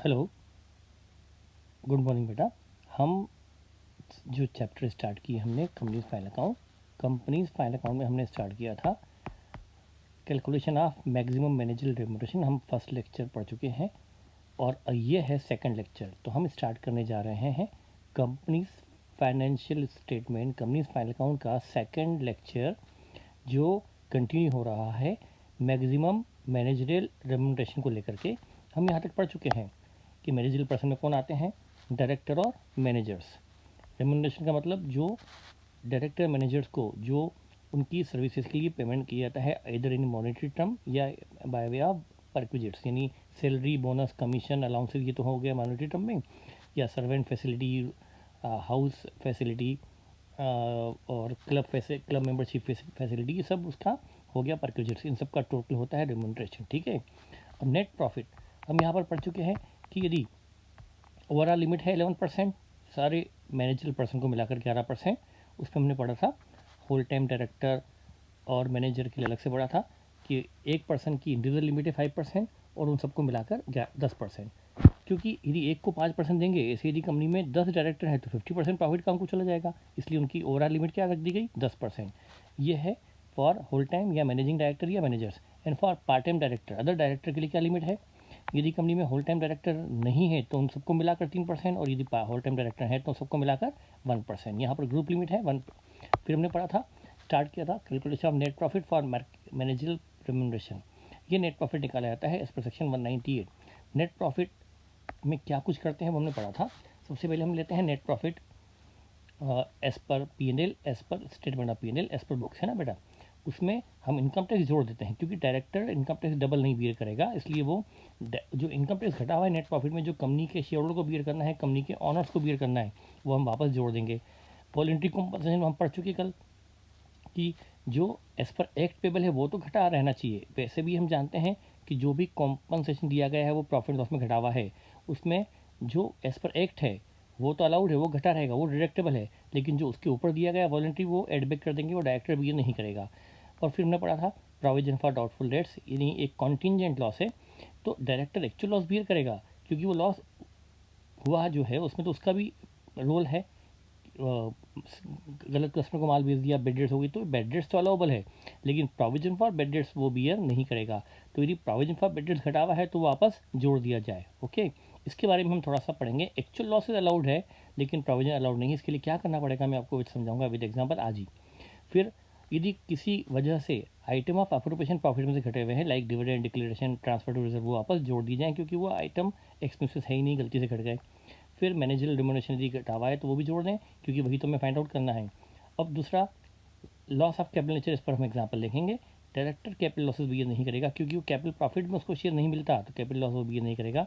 Hello, good morning बेटा। हम जो चैप्टर स्टार्ट किए हमने कंपनीज फाइल अकाउंट में हमने स्टार्ट किया था calculation of maximum managerial remuneration. हम फर्स्ट लेक्चर पढ़ चुके हैं और ये है सेकंड लेक्चर। तो हम स्टार्ट करने जा रहे हैं companies financial statement, companies file account का सेकंड लेक्चर जो कंटिन्यू हो रहा है मैक्सिमम मैनेजरल रेम्युनरेशन को लेकर के। हम यहाँ तक पढ़ चुके हैं कि मैनेजरल पर्सन में कौन आते हैं, डायरेक्टर और मैनेजर्स। रेम्युनरेशन का मतलब जो डायरेक्टर मैनेजर्स को जो उनकी सर्विसेज के लिए पेमेंट किया जाता है इधर इन मॉनेटरी टर्म या बाय वे ऑफ परक्विजिट्स, यानी सैलरी, बोनस, कमीशन, अलाउंसेज, ये तो हो गया मॉनेटरी टर्म में, या सर्वेंट फैसिलिटी, हाउस फैसिलिटी और क्लब मेंबरशिप फैसिलिटी, ये सब उसका हो गया परक्विजिट्स। इन सब का टोटल होता है रेम्युनरेशन। ठीक है। अब नेट प्रॉफिट हम यहाँ पर पढ़ चुके हैं कि यदि ओवरऑल लिमिट है 11%, सारे मैनेजरल पर्सन को मिलाकर 11%। उसमें हमने पढ़ा था होल टाइम डायरेक्टर और मैनेजर के लिए अलग से पढ़ा था कि एक पर्सन की इंडिविजुअल लिमिट है 5% और उन सबको मिलाकर 10%। क्योंकि यदि एक को 5% देंगे, ऐसे यदि कंपनी में 10 डायरेक्टर हैं तो 50% प्रॉफिट का उनको चला जाएगा, इसलिए उनकी ओवरऑल लिमिट क्या रख दी गई, 10%। ये है फॉर होल टाइम या मैनेजिंग डायरेक्टर या managers. And for part time director, other director के लिए क्या लिमिट है, यदि कंपनी में होल टाइम डायरेक्टर नहीं है तो उन सबको मिलाकर 3%, और यदि होल टाइम डायरेक्टर है तो सबको मिलाकर 1%। यहाँ पर ग्रुप लिमिट है 1। फिर हमने पढ़ा था, स्टार्ट किया था calculation of net profit for managerial remuneration. ये नेट प्रॉफिट निकाला जाता है as per section 198। Net profit में क्या कुछ करते हैं वो हमने पढ़ा था। सबसे पहले हम लेते हैं नेट प्रॉफिट एज पर P&L, as per statement of P&L, as per books, है ना बेटा। उसमें हम इनकम टैक्स जोड़ देते हैं क्योंकि डायरेक्टर इनकम टैक्स डबल नहीं बियर करेगा, इसलिए वो जो इनकम टैक्स घटा हुआ है नेट प्रॉफिट में, जो कंपनी के शेयर होल्डर को बियर करना है, कंपनी के ऑनर्स को बियर करना है, वो हम वापस जोड़ देंगे। वॉलंटरी कॉम्पनसेशन हम पढ़ चुके कल कि जो एज पर एक्ट पेबल है वो तो घटा रहना चाहिए। वैसे भी हम जानते हैं कि जो भी कॉम्पनसेशन दिया गया है वो प्रॉफिट लॉस में घटा हुआ है, उसमें जो एज पर एक्ट है वो तो अलाउड है, वो घटा रहेगा, वो डिडक्टेबल है। लेकिन जो उसके ऊपर दिया गया वॉलंटरी वो एडबैक कर देंगे, वो डायरेक्टर भी ये नहीं करेगा। और फिर हमने पढ़ा था प्रोविजन फॉर डाउटफुल डेट्स, यानी एक कॉन्टीजेंट लॉस है तो डायरेक्टर एक्चुअल लॉस बियर करेगा, क्योंकि वो लॉस हुआ जो है उसमें तो उसका भी रोल है। गलत कस्टमर को माल भेज दिया, बेड डेट्स हो गई, तो बेड डेट्स तो अलाउबल है, लेकिन प्रोविजन फॉर बेड डेट्स वो बियर नहीं करेगा। तो यदि प्रोविजन फॉर बेड डेट्स घटा हुआ है तो वापस जोड़ दिया जाए। ओके, इसके बारे में हम थोड़ा सा पढ़ेंगे। एक्चुअल लॉसेज अलाउड है लेकिन प्रोविजन अलाउड नहीं है। इसके लिए क्या करना पड़ेगा मैं आपको समझाऊंगा विद एग्जाम्पल आज ही। फिर यदि किसी वजह से आइटम ऑफ ऑक्यूपेशन प्रॉफिट में से घटे हुए हैं, like dividend declaration, transfer to reserve, वो वापस जोड़ दी जाए क्योंकि वो आइटम एक्सपेंसेस है ही नहीं, गलती से घट गए। फिर मैनेजरल रिम्यूनरेशन यदि घटावा है तो वो भी जोड़ दें क्योंकि वही तो हमें फाइंड आउट करना है। अब दूसरा लॉस ऑफ कैपिटल नेचर, इस पर हम एग्जाम्पल देखेंगे। डायरेक्टर कैपिटल लॉसेज बियर नहीं करेगा क्योंकि वो कैपिटल प्रॉफिट में उसको शेयर नहीं मिलता, तो कैपिटल लॉस वो बियर नहीं करेगा।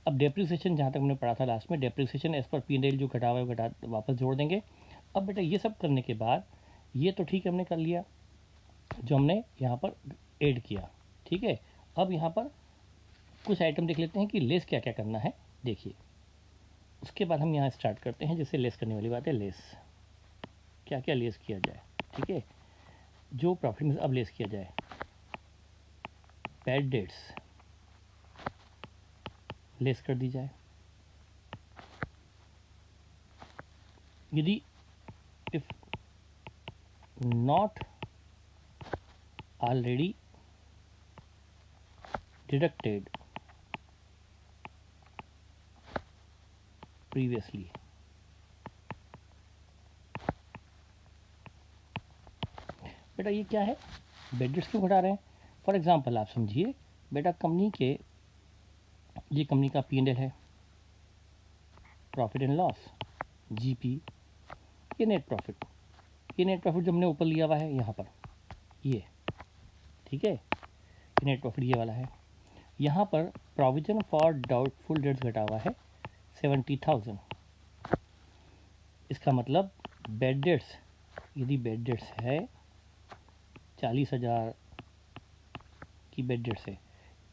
अब डेप्रिसिएशन, जहाँ तक हमने पढ़ा था लास्ट में, डेप्रिसिएशन एज पर P&L जो घटा हुआ है वो घटा वापस जोड़ देंगे। अब बेटा ये सब करने के बाद ये तो ठीक है, हमने कर लिया जो हमने यहाँ पर ऐड किया। ठीक है, अब यहाँ पर कुछ आइटम देख लेते हैं कि लेस क्या क्या करना है। देखिए, उसके बाद हम यहाँ स्टार्ट करते हैं। जैसे लेस करने वाली बात है, लेस क्या क्या लेस किया जाए। ठीक है, जो प्रॉफिट में अब लेस किया जाए, बैड डेट्स लेस कर दी जाए। यदि if not already deducted previously, बेटा ये क्या है, बैड डेट्स क्यों घटा रहे हैं। फॉर एग्जांपल आप समझिए बेटा, कंपनी के ये कंपनी का P&L है, प्रॉफिट एंड लॉस, GP, ये नेट प्रॉफिट, ये नेट प्रॉफिट जो हमने ऊपर लिया हुआ है यहाँ पर ये, ठीक है, ये नेट प्रॉफिट ये वाला है। यहाँ पर प्रोविजन फॉर डाउटफुल डेट्स घटा हुआ है 70,000। इसका मतलब बैड डेट्स, यदि बैड डेट्स है 40,000 की बैड डेट्स है।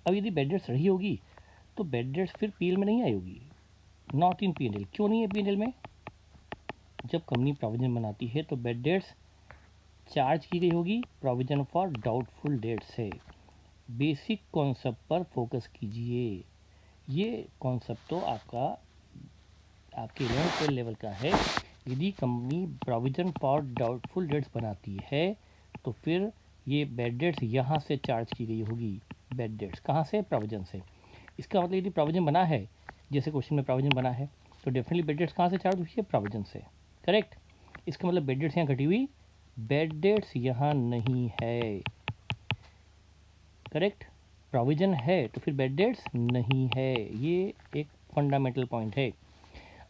अब यदि बैड डेट्स रही होगी तो बैड डेट्स फिर P&L में नहीं आई होगी, नॉट इन P&L। क्यों नहीं है P&L में, जब कंपनी प्रोविजन बनाती है तो बैड डेट्स चार्ज की गई होगी प्रोविजन फॉर डाउटफुल डेट्स से। बेसिक कॉन्सेप्ट पर फोकस कीजिए, ये कॉन्सेप्ट तो आपके 11th लेवल का है। यदि company provision for doubtful debts बनाती है तो फिर ये बैड डेट्स यहाँ से चार्ज की गई होगी। बैड डेट्स कहाँ से? प्रोविजन से। इसका मतलब यदि प्रोविजन बना है, जैसे क्वेश्चन में प्रोविजन बना है, तो डेफिनेटली बैड डेट्स कहाँ से चार्ज हुई है? प्रोविजन से। करेक्ट। इसका मतलब बैड डेट्स यहाँ घटी हुई, बैड डेट्स यहाँ नहीं है। करेक्ट। प्रोविजन है तो फिर बैड डेट्स नहीं है। ये एक फंडामेंटल पॉइंट है।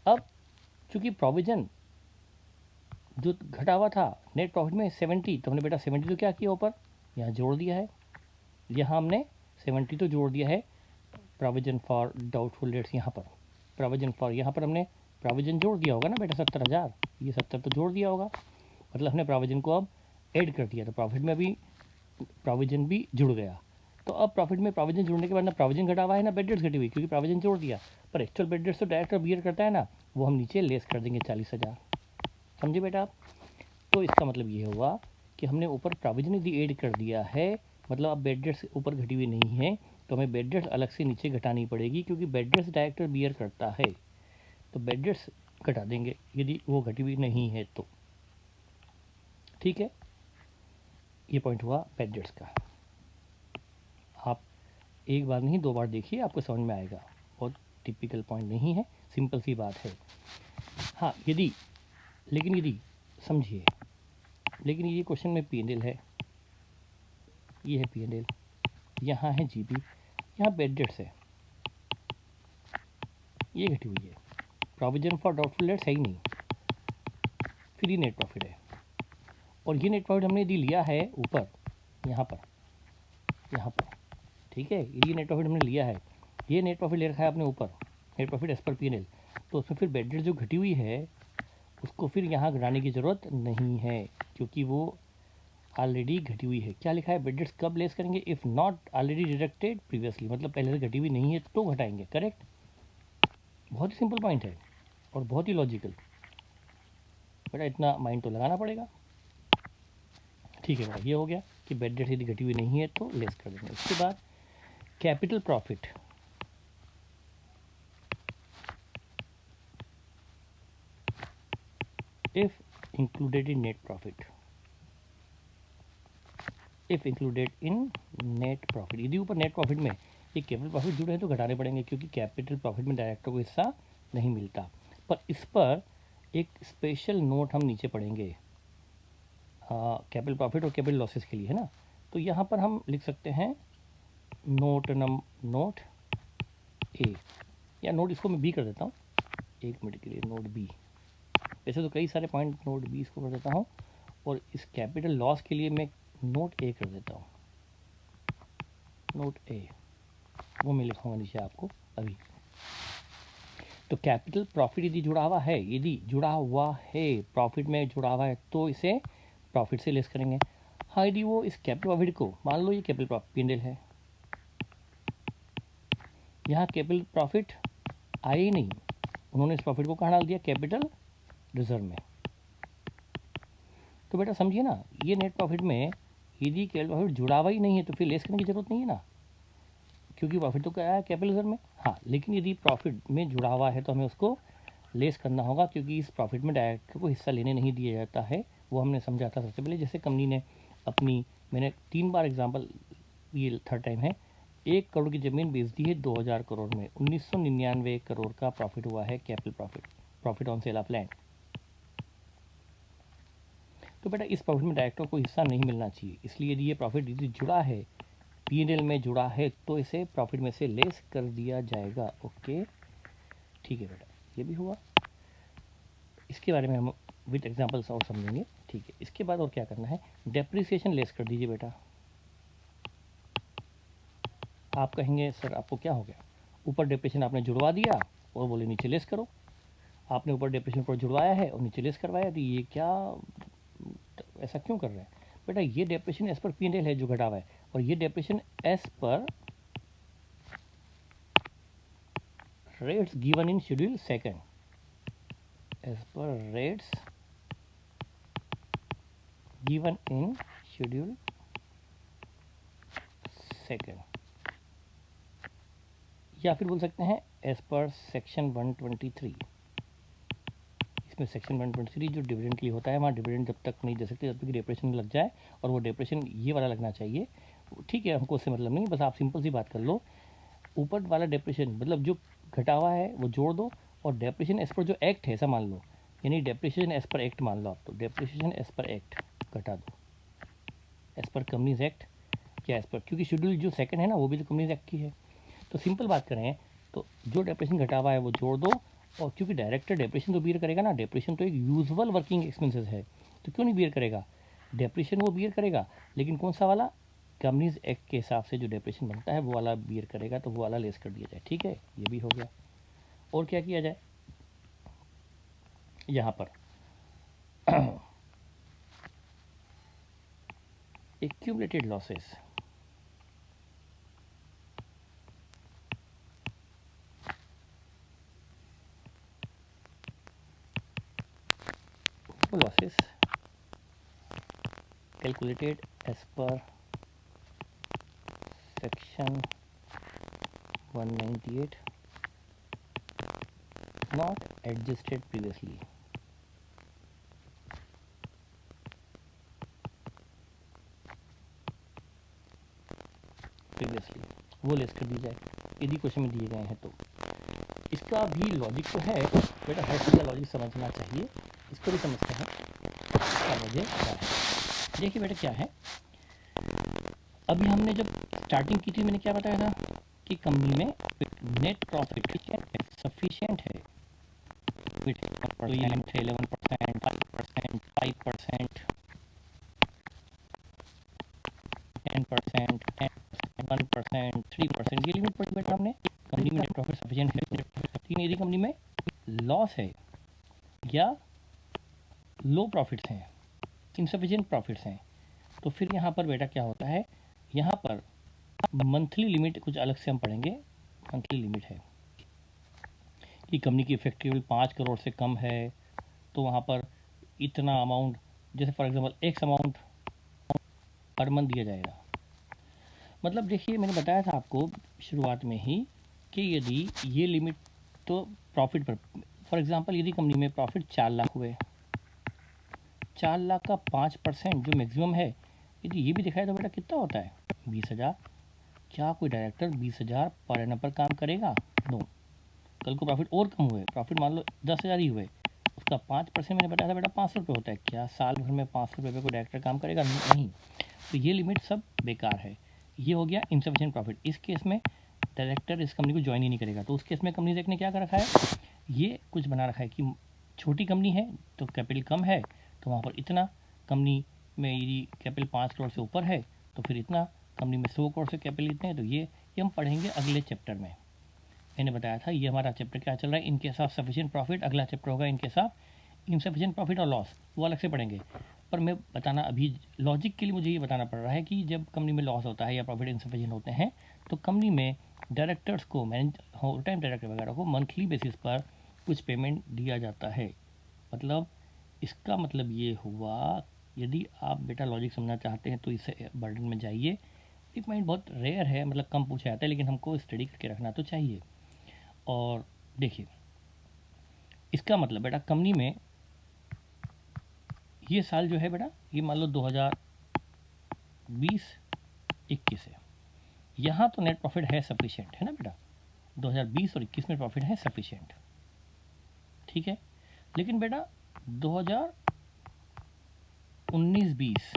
अब चूंकि प्रोविजन जो घटा हुआ था नेट प्रॉफिट में 70, तो हमने बेटा 70 तो क्या किया ऊपर, यहाँ जोड़ दिया है। यहाँ हमने 70 तो जोड़ दिया है प्रोविजन फॉर डाउटफुल डेट्स। यहाँ पर प्रोविजन फॉर, यहाँ पर हमने प्रोविजन जोड़ दिया होगा ना बेटा 70,000, ये 70 तो जोड़ दिया होगा, मतलब हमने प्रोविजन को अब ऐड कर दिया, तो प्रॉफिट में अभी प्रोविजन भी जुड़ गया। तो अब प्रॉफिट में प्रोविजन जुड़ने के बाद ना प्रोविजन घटा हुआ है ना बैड डेट्स घटी हुई, क्योंकि प्रोविजन जोड़ दिया। पर एक्चुअल बैड डेट्स तो डायरेक्ट बियर करता है ना, वो हम नीचे लेस कर देंगे 40,000। समझे बेटा आप? तो इसका मतलब ये हुआ कि हमने ऊपर प्रोविजन यदि ऐड कर दिया है, मतलब अब बेड डेट्स ऊपर घटी हुई नहीं है, तो हमें बेड डेट्स अलग से नीचे घटानी पड़ेगी, क्योंकि बेड डेट्स डायरेक्टर बियर करता है। तो बेड डेट्स घटा देंगे यदि वो घटी हुई नहीं है तो। ठीक है, ये पॉइंट हुआ बेड डेट्स का। आप एक बार नहीं 2 बार देखिए, आपको समझ में आएगा। बहुत टिपिकल पॉइंट नहीं है, सिंपल सी बात है। हाँ यदि, लेकिन यदि समझिए, लेकिन ये क्वेश्चन में P&L है, ये है P&L, यहाँ है जीपी, यहाँ बेड डेट्स है, ये घटी हुई है, प्रोविजन फॉर डाउटफुल डेट्स है ही नहीं, फिर ये नेट प्रॉफिट है। और ये नेट प्रॉफिट हमने यदि लिया है ऊपर, यहाँ पर, यहाँ पर, ठीक है, ये नेट प्रॉफिट हमने लिया है, ये नेट प्रॉफिट ले रखा है आपने ऊपर, नेट प्रॉफिट एज पर P&L, तो उसमें फिर बेड डेट जो घटी हुई है उसको फिर यहाँ घटाने की ज़रूरत नहीं है, क्योंकि वो ऑलरेडी घटी हुई है। क्या लिखा है? बेड डेट्स कब लेस करेंगे? If not already deducted previously, मतलब पहले से घटी हुई नहीं है तो घटाएंगे। करेक्ट। बहुत ही सिंपल पॉइंट है और बहुत ही लॉजिकल। बेटा इतना माइंड तो लगाना पड़ेगा। ठीक है बेटा, ये हो गया कि बेड डेट यदि घटी हुई नहीं है तो लेस कर देंगे। उसके बाद capital profit, if included in net profit, if included in net profit, यदि ऊपर नेट प्रॉफिट में ये कैपिटल प्रॉफिट जुड़े हैं तो घटाने पड़ेंगे, क्योंकि कैपिटल प्रॉफिट में डायरेक्टर को हिस्सा नहीं मिलता। पर इस पर एक स्पेशल नोट हम नीचे पढ़ेंगे कैपिटल प्रॉफिट और कैपिटल लॉसेस के लिए, है ना। तो यहाँ पर हम लिख सकते हैं नोट ए, या नोट इसको मैं बी कर देता हूँ, एक मिनट के लिए, नोट बी। वैसे तो कई सारे पॉइंट नोट बी इसको कर देता हूँ, और इस कैपिटल लॉस के लिए मैं नोट ए कर देता हूँ, नोट ए, वो मैं लिखूँगा नीचे आपको अभी। तो कैपिटल प्रॉफिट यदि जुड़ा हुआ है, यदि जुड़ा हुआ है प्रॉफिट में जुड़ा हुआ है तो इसे प्रॉफिट से लेस करेंगे। हाँ यदि वो इस कैपिटल प्रॉफिट को, मान लो ये कैपिटल प्रॉफिट P&L है, यहाँ कैपिटल प्रॉफिट आए ही नहीं, उन्होंने इस प्रॉफिट को कहाँ डाल दिया? कैपिटल रिजर्व में। तो बेटा समझिए ना, ये नेट प्रॉफिट में यदि कैपिटल प्रॉफिट जुड़ा हुआ ही नहीं है तो फिर लेस करने की जरूरत नहीं है ना, क्योंकि प्रॉफिट तो क्या है? कैपिटल रिजर्व में। हाँ लेकिन यदि प्रॉफिट में जुड़ा हुआ है तो हमें उसको लेस करना होगा, क्योंकि इस प्रॉफिट में डायरेक्टर को हिस्सा लेने नहीं दिया जाता है। वो हमने समझा था सबसे पहले, जैसे कंपनी ने अपनी, मैंने 3 बार एग्जांपल, ये थर्ड टाइम है, 1 करोड़ की ज़मीन बेच दी है 2000 करोड़ में, 1999 करोड़ का प्रॉफिट हुआ है, capital profit, profit on sale of land. तो बेटा इस प्रॉफिट में डायरेक्टर को हिस्सा नहीं मिलना चाहिए, इसलिए यदि ये प्रॉफिट यदि जुड़ा है P&L में जुड़ा है तो इसे प्रॉफिट में से लेस कर दिया जाएगा। ओके ठीक है बेटा, ये भी हुआ। इसके बारे में हम विद एग्जांपल्स और समझेंगे। ठीक है, इसके बाद और क्या करना है? डेप्रिसिएशन लेस कर दीजिए बेटा। आप कहेंगे सर आपको क्या हो गया, ऊपर डेप्रिसिएशन आपने जुड़वा दिया और बोले नीचे लेस करो। आपने ऊपर डेप्रिसिएशन ऊपर जुड़वाया है और नीचे लेस करवाया, तो ये क्या, ऐसा क्यों कर रहे हैं? बेटा ये डेप्रिसिएशन एज पर P&L है जो घटा हुआ है, और ये depreciation as per rates given in schedule second, as per rates given in schedule second, या फिर बोल सकते हैं एज पर सेक्शन 123। इसमें सेक्शन 123 जो डिविडेंड के लिए होता है, वहाँ डिविडेंड जब तक नहीं दे सकते जब तक डिप्रेशन लग जाए, और वो डिप्रेशन ये वाला लगना चाहिए। ठीक है, हमको उससे मतलब नहीं, बस आप सिंपल सी बात कर लो, ऊपर वाला डिप्रेशन मतलब जो घटा हुआ है वो जोड़ दो, और डेप्रेशन एज पर जो एक्ट है ऐसा मान लो, यानी डेप्रेशन एज पर एक्ट मान लो आप, तो डेप्रेशन एज पर एक्ट घटा दो एज पर कंपनीज एक्ट या एज पर, क्योंकि शेड्यूल जो सेकंड है ना वो भी तो कंपनीज एक्ट की है। तो सिंपल बात करें तो जो डेप्रेशन घटा हुआ है वो जोड़ दो, और क्योंकि डायरेक्टर डेप्रेशन तो बियर करेगा ना, डेप्रेशन तो एक यूजुअल वर्किंग एक्सपेंसेस है, तो क्यों नहीं बियर करेगा, डेप्रेशन वो बियर करेगा, लेकिन कौन सा वाला, कंपनीज एक्ट के हिसाब से जो डेप्रेशन बनता है वो वाला बियर करेगा, तो वो वाला लेस कर दिया जाए। ठीक है, ये भी हो गया। और क्या किया जाए यहाँ पर accumulated losses, losses calculated as per section 198 not adjusted previously। वो लेस कर दी जाए यदि क्वेश्चन में दिए गए हैं तो। इसका भी लॉजिक तो है बेटा, हर चीज़ का लॉजिक समझना चाहिए, इसको भी समझते हैं क्या वजह क्या है। देखिए बेटा क्या है, अभी हमने जब स्टार्टिंग की थी मैंने क्या बताया था कि कंपनी में नेट प्रॉफिट सफिशिएंट है, तो ये लिमिट है 11%, 5%, 5%, 10%, 1%, 3%, ये लिमिट पड़ी बेटा हमने। कंपनी में नेट प्रॉफिट सफिशिएंट है तो, लेकिन यदि कंपनी में लॉस है या लो प्रॉफिट्स हैं, इनसफिशिएंट प्रॉफिट्स हैं, तो फिर यहाँ पर बेटा क्या होता है, यहाँ पर मंथली लिमिट कुछ अलग से हम पढ़ेंगे। मंथली लिमिट है कि कंपनी की इफेक्टिव 5 करोड़ से कम है तो वहाँ पर इतना अमाउंट, जैसे for example x amount per month दिया जाएगा। मतलब देखिए मैंने बताया था आपको शुरुआत में ही कि यदि ये लिमिट तो प्रॉफिट पर, फॉर एग्जांपल यदि कंपनी में प्रॉफिट 4 लाख हुए, 4 लाख का 5% जो मैक्सिमम है, यदि ये भी दिखाए तो बेटा कितना होता है 20,000। क्या कोई डायरेक्टर 20,000 पर एनम पर काम करेगा? नो। कल को प्रॉफिट और कम हुए, प्रॉफिट मान लो 10,000 ही हुए, उसका 5% मैंने बताया था बेटा 500 रुपये होता है। क्या साल भर में 500 रुपये को डायरेक्टर काम करेगा? नहीं। तो ये लिमिट सब बेकार है। ये हो गया इनसफिशिएंट प्रॉफिट। इस केस में डायरेक्टर इस कंपनी को ज्वाइन ही नहीं करेगा, तो उस केस में कंपनी ने क्या कर रखा है, ये कुछ बना रखा है कि छोटी कंपनी है तो कैपिटल कम है तो वहाँ पर इतना, कंपनी में यदि कैपिटल 5 करोड़ से ऊपर है तो फिर इतना, कंपनी में 100 करोड़ से कैपिटल इतने हैं तो ये हम पढ़ेंगे अगले चैप्टर में। मैंने बताया था ये हमारा चैप्टर क्या चल रहा है, इनके साथ सफिशिएंट प्रॉफिट, अगला चैप्टर होगा इनके साथ इनसफिशिएंट प्रॉफिट और लॉस, वो अलग से पढ़ेंगे। पर मैं बताना अभी लॉजिक के लिए मुझे ये बताना पड़ रहा है कि जब कंपनी में लॉस होता है या प्रॉफिट इनसफिशिएंट होते हैं तो कंपनी में डायरेक्टर्स को, मैनेज होल टाइम डायरेक्टर वगैरह को मंथली बेसिस पर कुछ पेमेंट दिया जाता है। मतलब इसका मतलब ये हुआ, यदि आप बेटा लॉजिक समझना चाहते हैं तो इसे बर्डन में जाइए। एक माइंड बहुत रेयर है, मतलब कम पूछा जाता है, लेकिन हमको स्टडी करके रखना तो चाहिए। और देखिए इसका मतलब बेटा कंपनी में ये साल जो है बेटा, ये मान लो 2020-21 है, यहाँ तो नेट प्रॉफिट है सफिशिएंट है ना बेटा, 2020 और 21 में प्रॉफिट है सफिशिएंट, ठीक है। लेकिन बेटा 2019-20,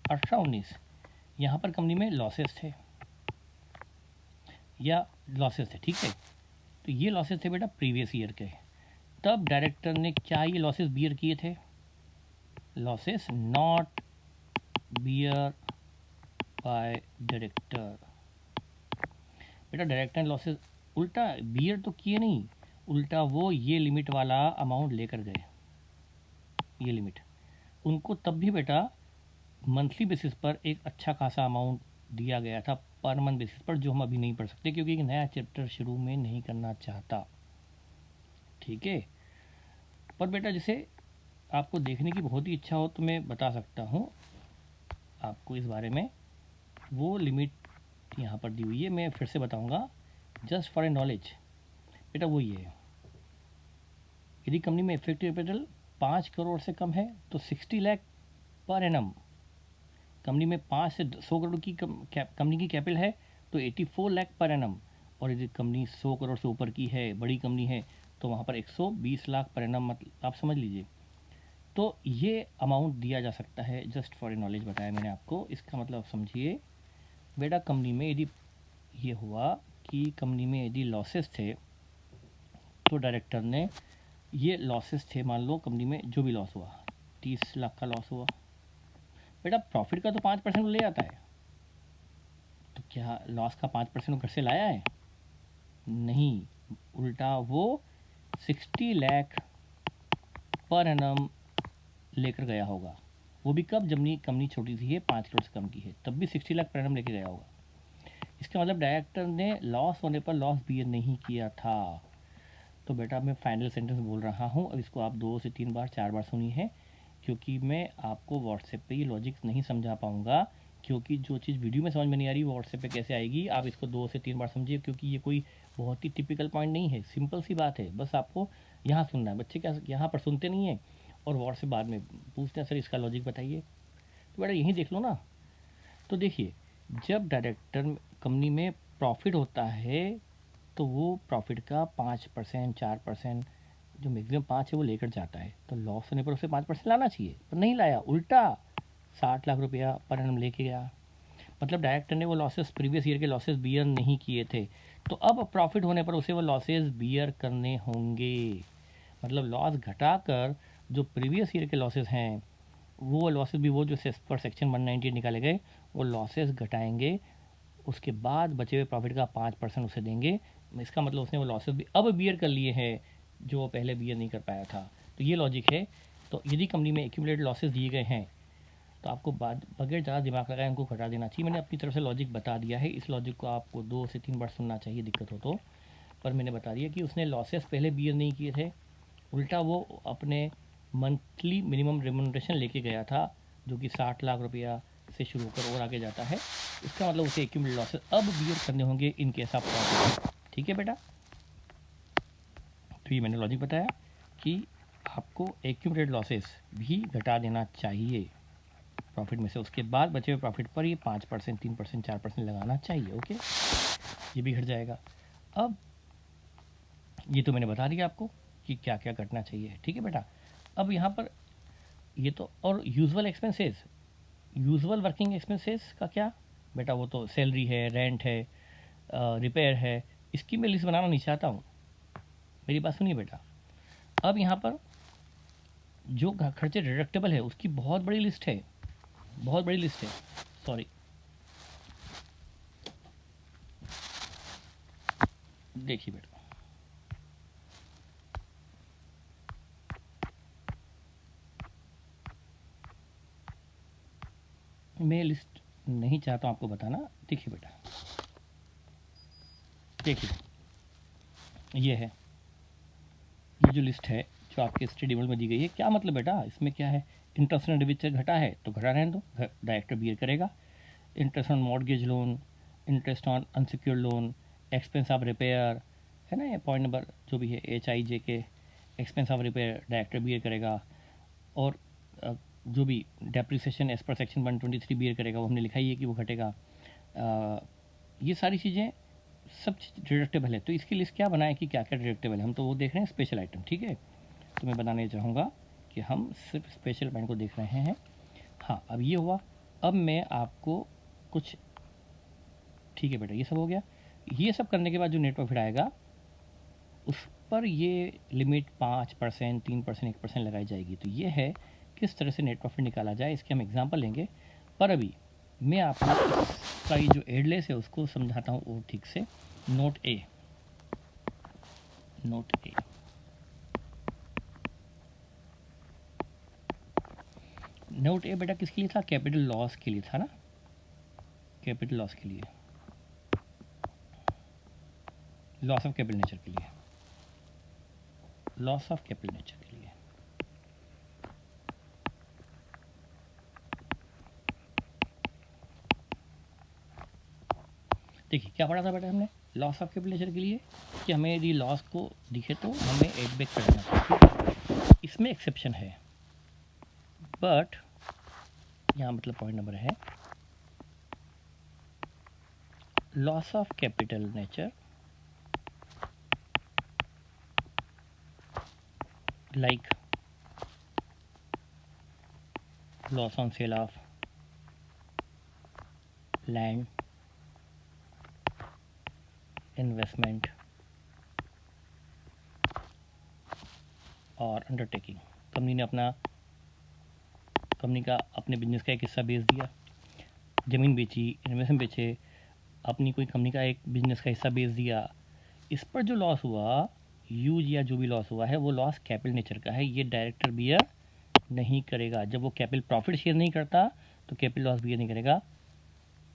18-19 यहाँ पर कंपनी में लॉसेस थे या लॉसेस थे, ठीक है। तो ये लॉसेस थे बेटा प्रीवियस ईयर के, तब डायरेक्टर ने क्या ये लॉसेस बियर किए थे, losses not bear by director. बेटा डायरेक्टर ने लॉसेस उल्टा बियर तो किए नहीं, उल्टा वो ये लिमिट वाला अमाउंट लेकर गए, ये लिमिट उनको तब भी बेटा मंथली बेसिस पर एक अच्छा खासा अमाउंट दिया गया था पर मंथ बेसिस पर, जो हम अभी नहीं पढ़ सकते क्योंकि एक नया चैप्टर शुरू में नहीं करना चाहता, ठीक है। पर बेटा जैसे आपको देखने की बहुत ही इच्छा हो तो मैं बता सकता हूँ आपको इस बारे में, वो लिमिट यहाँ पर दी हुई है, मैं फिर से बताऊँगा जस्ट फॉर ए नॉलेज बेटा वो ये है, यदि कंपनी में इफेक्टिव कैपिटल 5 करोड़ से कम है तो 60 लाख पर एनम, कंपनी में 5 से 100 करोड़ की कंपनी की कैपिटल है तो 84 लाख पर एनम, और यदि कंपनी 100 करोड़ से ऊपर की है, बड़ी कंपनी है, तो वहाँ पर 120 लाख पर एनम, मतलब आप समझ लीजिए। तो ये अमाउंट दिया जा सकता है, जस्ट फॉर ए नॉलेज बताया मैंने आपको। इसका मतलब समझिए बेटा, कंपनी में यदि ये हुआ कि कंपनी में यदि लॉसेस थे तो डायरेक्टर ने, ये लॉसेस थे, मान लो कंपनी में जो भी लॉस हुआ 30 लाख का लॉस हुआ, बेटा प्रॉफिट का तो 5% ले आता है, तो क्या लॉस का 5% घर से लाया है? नहीं, उल्टा वो 60 लाख पर एनम लेकर गया होगा। वो भी कब, जब कंपनी छोटी सी है, 5 करोड़ से कम की है, तब भी 60 लाख पर एनम लेके गया होगा। इसका मतलब डायरेक्टर ने लॉस होने पर लॉस बियर नहीं किया था। तो बेटा मैं फाइनल सेंटेंस बोल रहा हूँ, अब इसको आप 2 से 3 बार 4 बार सुनिए है, क्योंकि मैं आपको व्हाट्सएप पे ये लॉजिक नहीं समझा पाऊँगा, क्योंकि जो चीज़ वीडियो में समझ में नहीं आ रही वो व्हाट्सएप पे कैसे आएगी। आप इसको 2 से 3 बार समझिए, क्योंकि ये कोई बहुत ही टिपिकल पॉइंट नहीं है, सिंपल सी बात है, बस आपको यहाँ सुनना है। बच्चे क्या यहाँ पर सुनते नहीं हैं और व्हाट्सएप बाद में पूछते हैं, सर इसका लॉजिक बताइए। तो बेटा यहीं देख लो ना। तो देखिए, जब डायरेक्टर कंपनी में प्रॉफिट होता है तो वो प्रॉफिट का 5% 4%, जो मैक्सिमम 5 है वो लेकर जाता है, तो लॉस होने पर उसे 5% लाना चाहिए, पर नहीं लाया, उल्टा 60 लाख रुपया पर एनम लेके गया। मतलब डायरेक्टर ने वो लॉसेस, प्रीवियस ईयर के लॉसेस बियर नहीं किए थे, तो अब प्रॉफिट होने पर उसे वो लॉसेस बियर करने होंगे। मतलब लॉस घटाकर जो प्रीवियस ईयर के लॉसेस हैं, वो लॉसेस भी, वो जो पर सेक्शन 198 निकाले गए, वो लॉसेस घटाएंगे, उसके बाद बचे हुए प्रॉफिट का 5% उसे देंगे। इसका मतलब उसने वो लॉसेस भी अब बियर कर लिए हैं जो वो पहले बियर नहीं कर पाया था। तो ये लॉजिक है। तो यदि कंपनी में एक्यूमुलेटेड लॉसेस दिए गए हैं तो आपको बाद बगैर ज़्यादा दिमाग लगाए उनको घटा देना चाहिए। मैंने अपनी तरफ से लॉजिक बता दिया है, इस लॉजिक को आपको 2 से 3 बार सुनना चाहिए दिक्कत हो तो। पर मैंने बता दिया कि उसने लॉसेस पहले बियर नहीं किए थे, उल्टा वो अपने मंथली मिनिमम रेमुनरेशन लेके गया था, जो कि 60 लाख रुपया से शुरू होकर और आगे जाता है। इसका मतलब उसे एक्यूमुलेटेड लॉसेस अब बियर करने होंगे इन केस ऑफ प्रॉफिट। ठीक है बेटा, तो ये मैंने लॉजिक बताया कि आपको एक्यूमुलेटेड लॉसेस भी घटा देना चाहिए प्रॉफिट में से, उसके बाद बचे हुए प्रॉफिट पर ये 5%, 3%, 4% लगाना चाहिए। ओके, ये भी घट जाएगा। अब ये तो मैंने बता दिया आपको कि क्या क्या घटना चाहिए। ठीक है बेटा, अब यहाँ पर ये तो, और usual expenses, usual working expenses का क्या बेटा, वो तो सैलरी है, रेंट है, रिपेयर है, इसकी मैं लिस्ट बनाना नहीं चाहता हूँ। मेरी बात सुनिए बेटा, अब यहाँ पर जो खर्चे डिडक्टेबल है उसकी बहुत बड़ी लिस्ट है, बहुत बड़ी लिस्ट है। सॉरी, देखिए बेटा, मैं लिस्ट नहीं चाहता हूँ आपको बताना। देखिए बेटा, देखिए ये है, ये जो लिस्ट है जो आपके स्टडी टेबल में दी गई है, क्या मतलब बेटा, इसमें क्या है, इंटरेस्ट ऑन डिबेंचर घटा है तो घटा रहने दो, डायरेक्टर बियर करेगा। Interest on mortgage loan, interest on unsecured loan, expense of repair, है ना, ये पॉइंट नंबर जो भी है HIJ के, expense of repair director bear करेगा। और जो भी depreciation as per section 123 bear करेगा, वो हमने लिखा ही है कि वो घटेगा। ये सारी चीज़ें सब डिडक्टेबल है, तो इसकी लिस्ट क्या बनाए कि क्या क्या डिडक्टेबल है, हम तो वो देख रहे हैं स्पेशल आइटम। ठीक है, तो मैं बताने चाहूँगा कि हम सिर्फ स्पेशल पॉइंट को देख रहे हैं। हाँ, अब ये हुआ। अब मैं आपको कुछ, ठीक है बेटा, ये सब हो गया। ये सब करने के बाद जो नेट प्रॉफिट आएगा उस पर ये लिमिट 5%, 3%, 1% लगाई जाएगी। तो ये है किस तरह से नेट प्रॉफिट निकाला जाए, इसके हम एग्जाम्पल लेंगे। पर अभी मैं आपको इसका ये जो एडलेस है उसको समझाता हूँ और ठीक से। नोट ए, नोट ए, नोट ए बेटा किसके लिए था, कैपिटल लॉस के लिए था ना, कैपिटल लॉस के लिए, लॉस ऑफ कैपिटल नेचर के लिए, लॉस ऑफ कैपिटल नेचर के लिए। देखिए क्या पढ़ा था बेटा हमने, लॉस ऑफ कैपिटल के लिए कि हमें यदि लॉस को दिखे तो हमें एड बैक करना चाहिए। इसमें एक्सेप्शन है, बट यहाँ मतलब पॉइंट नंबर है loss of capital nature like loss on sale of land, investment और अंडरटेकिंग। कंपनी का अपने बिजनेस का एक हिस्सा बेच दिया, ज़मीन बेची, इन्वेस्टमेंट बेचे, अपनी कोई कंपनी का एक बिजनेस का हिस्सा बेच दिया। इस पर जो लॉस हुआ, यूज या जो भी लॉस हुआ है, वो लॉस कैपिटल नेचर का है, ये डायरेक्टर बियर नहीं करेगा। जब वो कैपिटल प्रॉफिट शेयर नहीं करता तो कैपिटल लॉस बियर नहीं करेगा।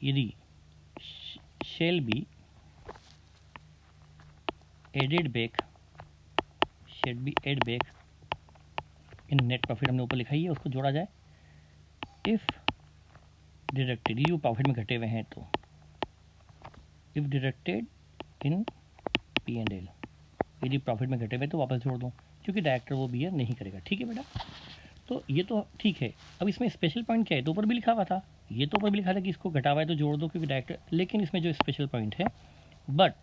यदि shall be added back, should be add back in net profit, हमने ऊपर लिखा ही है, उसको जोड़ा जाए। इफ डिडक्टेड, ये प्रॉफिट में घटे हुए हैं तो if deducted in P and L, यदि प्रॉफिट में घटे हुए तो वापस जोड़ दूँ, क्योंकि डायरेक्टर वो बियर नहीं करेगा। ठीक है बेटा, तो ये तो ठीक है। अब इसमें स्पेशल पॉइंट क्या है, तो ऊपर भी लिखा हुआ था, ये तो ऊपर भी लिखा था कि इसको घटा हुआ है तो जोड़ दो क्योंकि डायरेक्टर, लेकिन इसमें जो स्पेशल पॉइंट है, but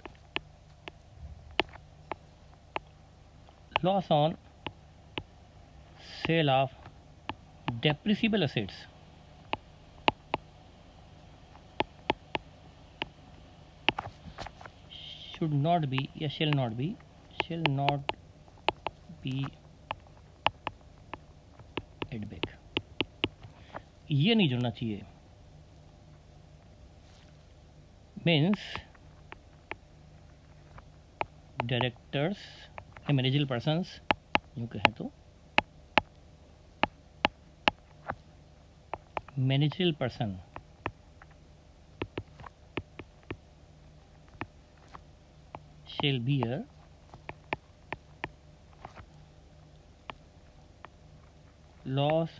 loss on cell of depreciable assets should not be या shall not be add back, ये नहीं जुड़ना चाहिए। मीन्स डायरेक्टर्स या मैनेजरल पर्सन्स, यूँ कहें तो managerial person shall bear loss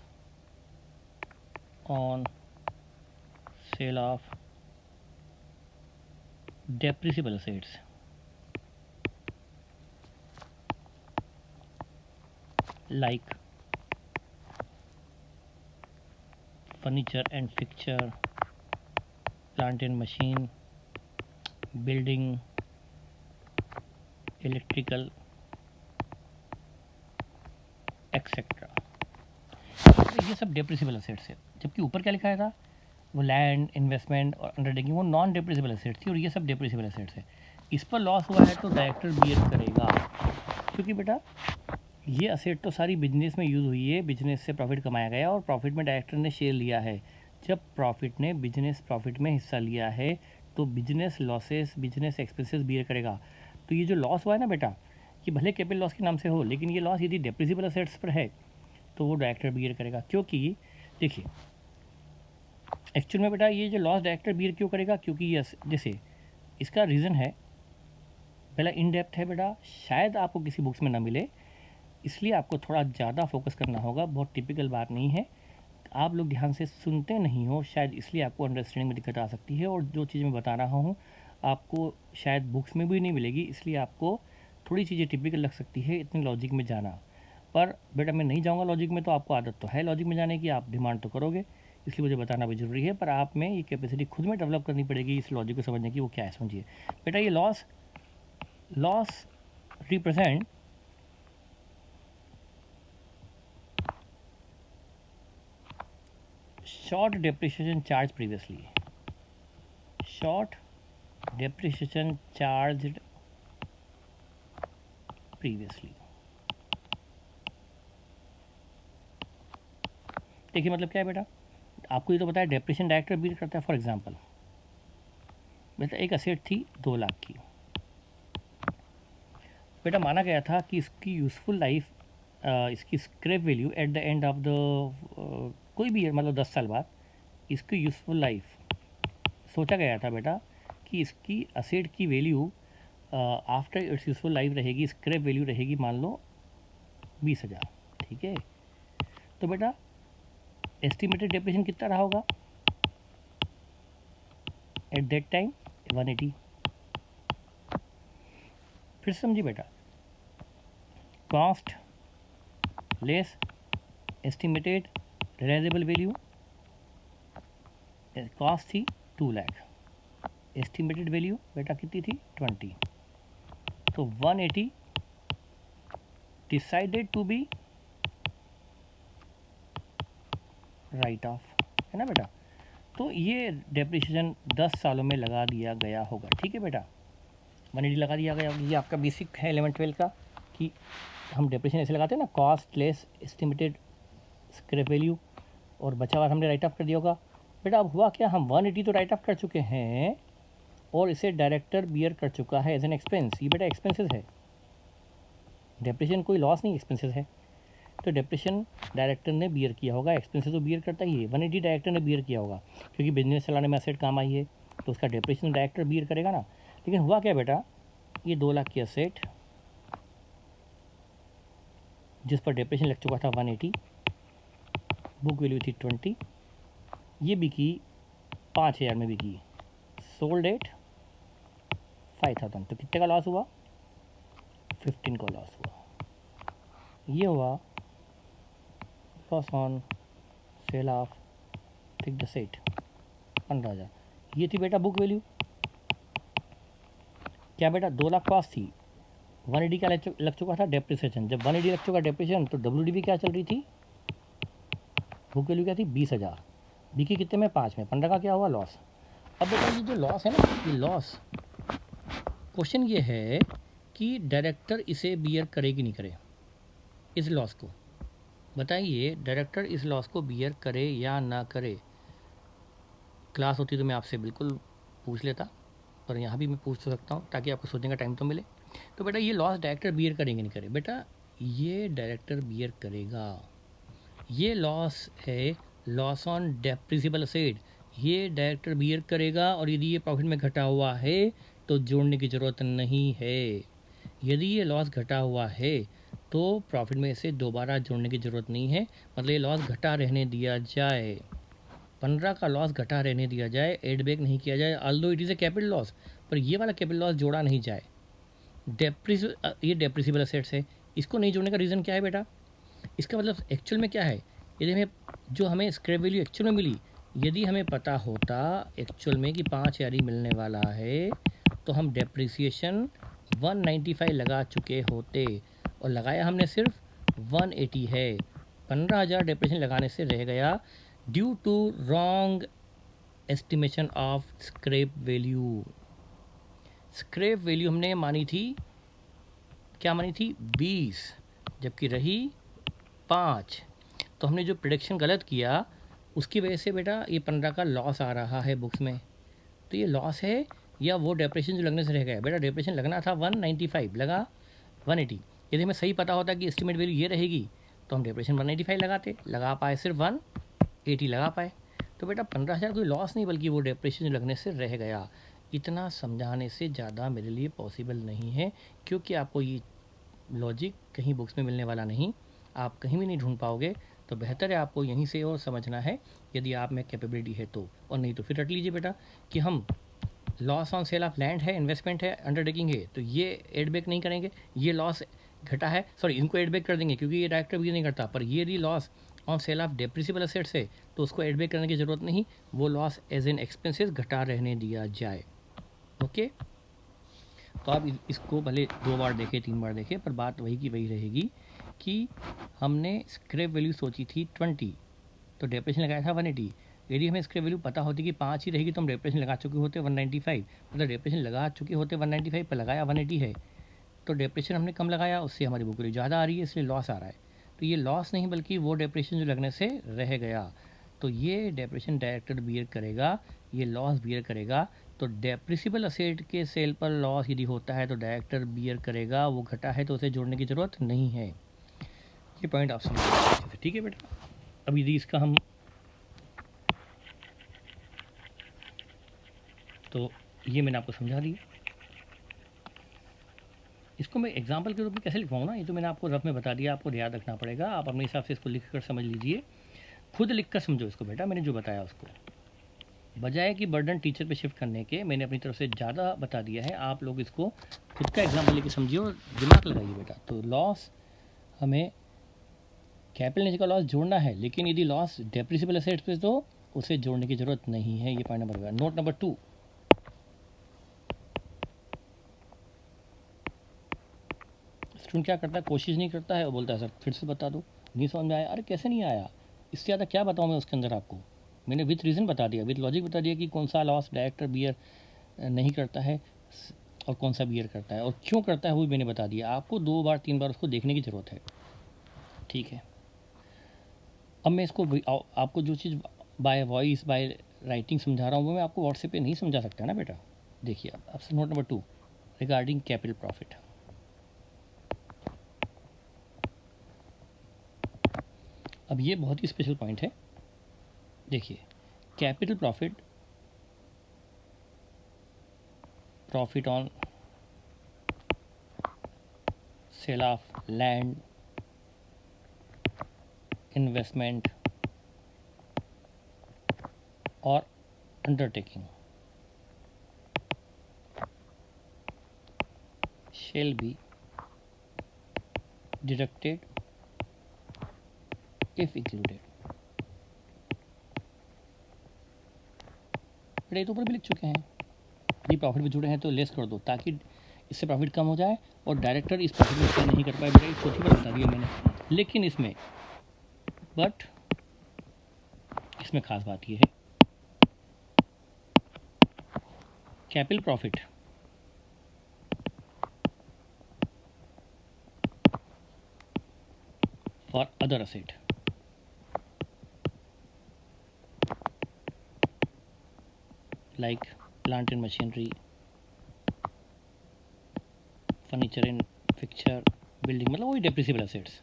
on sale of depreciable assets like furniture and fixture, plant and machine, building, electrical etcetera. ये सब डेप्रिसिबल असेट्स है, जबकि ऊपर क्या लिखा था, वो लैंड, इन्वेस्टमेंट और अंडरटेकिंग वो नॉन डेप्रिसिबल असेट्स थी, और ये सब डेप्रिसिबल असेट्स है। इस पर लॉस हुआ है तो डायरेक्टर बियर करेगा, क्योंकि बेटा ये असेट तो सारी बिजनेस में यूज़ हुई है, बिजनेस से प्रॉफिट कमाया गया और प्रॉफिट में डायरेक्टर ने शेयर लिया है। जब प्रॉफिट ने बिजनेस प्रॉफिट में हिस्सा लिया है तो business losses, business expenses bear करेगा। तो ये जो लॉस हुआ है ना बेटा, ये भले कैपिटल लॉस के नाम से हो, लेकिन ये लॉस यदि डेप्रिसिबल असेट्स पर है तो वो डायरेक्टर बियर करेगा। क्योंकि देखिए एक्चुअल में बेटा ये जो लॉस डायरेक्टर बियर क्यों करेगा, क्योंकि ये जैसे इसका रीज़न है, पहला इन डेप्थ है बेटा, शायद आपको किसी बुक्स में ना मिले, इसलिए आपको थोड़ा ज़्यादा फोकस करना होगा। बहुत टिपिकल बात नहीं है, आप लोग ध्यान से सुनते नहीं हो, शायद इसलिए आपको अंडरस्टैंडिंग में दिक्कत आ सकती है। और जो चीज़ मैं बता रहा हूँ आपको शायद बुक्स में भी नहीं मिलेगी, इसलिए आपको थोड़ी चीज़ें टिपिकल लग सकती है इतनी लॉजिक में जाना। पर बेटा मैं नहीं जाऊँगा लॉजिक में, तो आपको आदत तो है लॉजिक में जाने की, आप डिमांड तो करोगे, इसलिए मुझे बताना भी ज़रूरी है। पर आप में ये कैपेसिटी खुद में डेवलप करनी पड़ेगी इस लॉजिक को समझने की, वो क्या है समझिए बेटा। ये loss represent short depreciation charge previously, short depreciation charged previously। देखिए मतलब क्या है बेटा, आपको ये तो पता है डेप्रिसिएशन डायरेक्टर बिल करता है। फॉर एग्जांपल बेटा एक असेट थी 2 लाख की, बेटा माना गया था कि इसकी यूज़फुल लाइफ, इसकी scrap value at the end of the कोई भी मतलब 10 साल बाद इसकी यूज़फुल लाइफ सोचा गया था बेटा कि इसकी असेट की value after it's useful life रहेगी, स्क्रैप वैल्यू रहेगी मान लो 20,000। ठीक है, तो बेटा एस्टिमेटेड डेप्रिसिएशन कितना रहा होगा एट दैट टाइम 180। फिर समझिए बेटा, cost less estimated realisable value, cost थी 2 लाख, एस्टिमेटेड वैल्यू बेटा कितनी थी 20, तो 180 decided to be write off, है ना बेटा। तो ये डेप्रिसिएशन 10 सालों में लगा दिया गया होगा, ठीक है बेटा, 180 लगा दिया गया होगा। ये आपका बेसिक है 11-12 का कि हम डेप्रिसिएशन ऐसे लगाते हैं ना, cost less estimated scrap value, और बचा हुआ हमने राइट ऑफ कर दिया होगा। बेटा अब हुआ क्या, हम 180 तो राइट ऑफ कर चुके हैं और इसे डायरेक्टर बियर कर चुका है एज एन एक्सपेंस। ये बेटा एक्सपेंसेस है, डेप्रिसिएशन कोई लॉस नहीं, एक्सपेंसेस है। तो डेप्रिसिएशन डायरेक्टर ने बियर किया होगा, एक्सपेंसेस तो बियर करता ही है, 180 डायरेक्टर ने बियर किया होगा क्योंकि बिजनेस चलाने में असेट काम आई है, तो उसका डेप्रिसिएशन डायरेक्टर बियर करेगा ना। लेकिन हुआ क्या बेटा, ये 2 लाख की असेट जिस पर डेप्रिसिएशन लग चुका था 180, बुक वैल्यू थी 20, ये बिकी 5000 में बिकी, सोल्ड एट 5000, तो कितने का लॉस हुआ, 15 का लॉस हुआ। ये हुआ loss on cell of fixed asset 15,000। ये थी बेटा बुक वैल्यू। क्या बेटा 2 लाख कॉस्ट थी, 180 का लग चुका था डेप्रिसिएशन। जब 180 लग चुका डेप्रिसिएशन तो WDV क्या चल रही थी, बुक वैल्यू क्या थी 20,000, बिकी कितने में 5 में, 15 का क्या हुआ लॉस। अब बेटा ये जो लॉस है ना, ये लॉस, क्वेश्चन ये है कि डायरेक्टर इसे बियर करे कि नहीं करे, इस लॉस को बताइए, डायरेक्टर इस लॉस को बियर करे या ना करे। क्लास होती तो मैं आपसे बिल्कुल पूछ लेता, पर यहाँ भी मैं पूछ तो सकता हूँ ताकि आपको सोचने का टाइम तो मिले। तो बेटा ये लॉस डायरेक्टर बियर करेंगे नहीं करे, बेटा ये डायरेक्टर बियर करेगा। ये लॉस है लॉस ऑन डेप्रिसिएबल असेट, ये डायरेक्टर बियर करेगा, और यदि ये प्रॉफिट में घटा हुआ है तो जोड़ने की ज़रूरत नहीं है। यदि ये लॉस घटा हुआ है तो प्रॉफिट में इसे दोबारा जोड़ने की ज़रूरत नहीं है, मतलब ये लॉस घटा रहने दिया जाए, 15 का लॉस घटा रहने दिया जाए, एड बैक नहीं किया जाए, although it is a capital loss, पर ये वाला कैपिटल लॉस जोड़ा नहीं जाए। ये डेप्रिसिएबल असेट्स है, इसको नहीं जोड़ने का रीज़न क्या है बेटा, इसका मतलब एक्चुअल में क्या है, यदि हमें जो हमें स्क्रैप वैल्यू एक्चुअल में मिली, यदि हमें पता होता एक्चुअल में कि 5,000 ही मिलने वाला है तो हम डेप्रिसिएशन 195 लगा चुके होते, और लगाया हमने सिर्फ 180 है, 15,000 डेप्रिसिएशन लगाने से रह गया due to wrong estimation of scrap value. Scrap value हमने मानी थी, क्या मानी थी 20, जबकि रही 5, तो हमने जो प्रेडिक्शन गलत किया उसकी वजह से बेटा ये 15 का लॉस आ रहा है बुक्स में। तो ये लॉस है या वो डेप्रिसिएशन जो लगने से रह गया, बेटा डेप्रिसिएशन लगना था 195, लगा 180। यदि हमें सही पता होता कि एस्टिमेट वैल्यू ये रहेगी तो हम डेप्रिसिएशन 195 लगाते, लगा पाए सिर्फ 180 लगा पाए। तो बेटा 15,000 कोई लॉस नहीं, बल्कि वो डेप्रिसिएशन लगने से रह गया। इतना समझाने से ज़्यादा मेरे लिए पॉसिबल नहीं है, क्योंकि आपको ये लॉजिक कहीं बुक्स में मिलने वाला नहीं, आप कहीं भी नहीं ढूंढ पाओगे। तो बेहतर है आपको यहीं से और समझना है, यदि आप में कैपेबिलिटी है तो, और नहीं तो फिर रट लीजिए बेटा कि हम loss on cell of land है, इन्वेस्टमेंट है, अंडरटेकिंग है, तो ये एड बैक नहीं करेंगे, ये लॉस घटा है, सॉरी इनको एड बैक कर देंगे क्योंकि ये डायरेक्टर भी नहीं करता, पर ये यदि loss on cell of depreciable assets है तो उसको एड बैक करने की ज़रूरत नहीं, वो लॉस एज एन एक्सपेंसेस घटा रहने दिया जाए। ओके, तो आप इसको भले 2 बार देखें 3 बार देखें, पर बात वही की वही रहेगी कि हमने स्क्रैप वैल्यू सोची थी 20, तो डेप्रिसिएशन लगाया था 180। यदि हमें स्क्रैप वैल्यू पता होती कि 5 ही रहेगी तो हम डेप्रिसिएशन लगा चुके होते 195, मतलब डेप्रिसिएशन लगा चुके होते 195 पर लगाया 180 है, तो डेप्रिसिएशन हमने कम लगाया, उससे हमारी बुक वैल्यू ज़्यादा आ रही है, इसलिए लॉस आ रहा है। तो ये लॉस नहीं बल्कि वो डेप्रिसिएशन जो लगने से रह गया, तो ये डेप्रिसिएशन डायरेक्टर बियर करेगा, ये लॉस बियर करेगा। तो डेप्रिसिएबल असेट के सेल पर लॉस यदि होता है तो डायरेक्टर बियर करेगा, वो घटा है तो उसे जोड़ने की ज़रूरत नहीं है। ये पॉइंट आप समझ अच्छे से, ठीक है बेटा। अब यदि इसका हम तो ये मैंने आपको समझा दिया, इसको मैं एग्जाम्पल के रूप में कैसे लिखवाऊँ ना, ये तो मैंने आपको रफ में बता दिया, आपको याद रखना पड़ेगा, आप अपने हिसाब से इसको लिख कर समझ लीजिए, खुद लिख कर समझो इसको बेटा, मैंने जो बताया उसको। बजाय कि बर्डन टीचर पे शिफ्ट करने के मैंने अपनी तरफ से ज़्यादा बता दिया है। आप लोग इसको खुद का एग्जाम्पल लेके समझिए और दिमाग लगाइए बेटा। तो लॉस हमें कैपिटल नेचर का लॉस जोड़ना है, लेकिन यदि लॉस डेप्रिसिबल एसेट्स पे तो उसे जोड़ने की ज़रूरत नहीं है। ये point number 1। Note number 2, student क्या करता है, कोशिश नहीं करता है और बोलता है सर फिर से बता दो, नहीं समझ में आया। अरे कैसे नहीं आया, इससे ज़्यादा क्या बताऊँ मैं उसके अंदर आपको। मैंने विथ रीज़न बता दिया, विथ लॉजिक बता दिया कि कौन सा लॉस डायरेक्टर बियर नहीं करता है और कौन सा बियर करता है और क्यों करता है वो भी मैंने बता दिया। आपको 2 बार 3 बार उसको देखने की ज़रूरत है, ठीक है। अब मैं इसको आपको जो चीज़ बाय वॉइस बाय राइटिंग समझा रहा हूँ वो मैं आपको व्हाट्सएप पे नहीं समझा सकता ना बेटा। देखिए अब note number 2 regarding capital profit. अब ये बहुत ही स्पेशल पॉइंट है। देखिए capital profit, profit on sale of land, investment और undertaking shall be deducted if included। बेटा ये तो ऊपर भी लिख चुके हैं, ये प्रॉफिट भी जुड़े हैं तो लेस कर दो ताकि इससे प्रॉफिट कम हो जाए और डायरेक्टर इस प्रॉफिट में शेयर नहीं कर पाए। बेटा ये चौथी बार बता दिया मैंने, लेकिन इसमें इसमें खास बात ये है, capital profit for other asset like plant and machinery, furniture and fixture, building, मतलब वही डेप्रिसिबल असेट्स।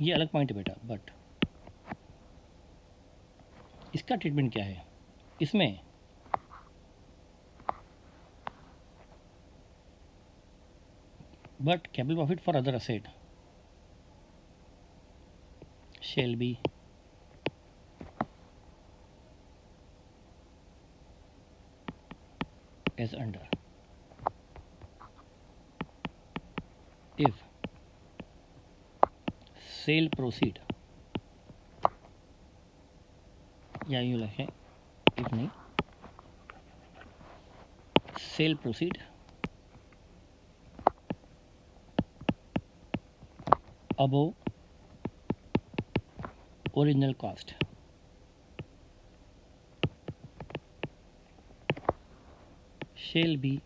ये अलग पॉइंट है बेटा, बट इसका ट्रीटमेंट क्या है इसमें, but capital profit for other asset shall be as under if sale proceed, या यूँ लिखें if नहीं, sale proceed above original cost shall be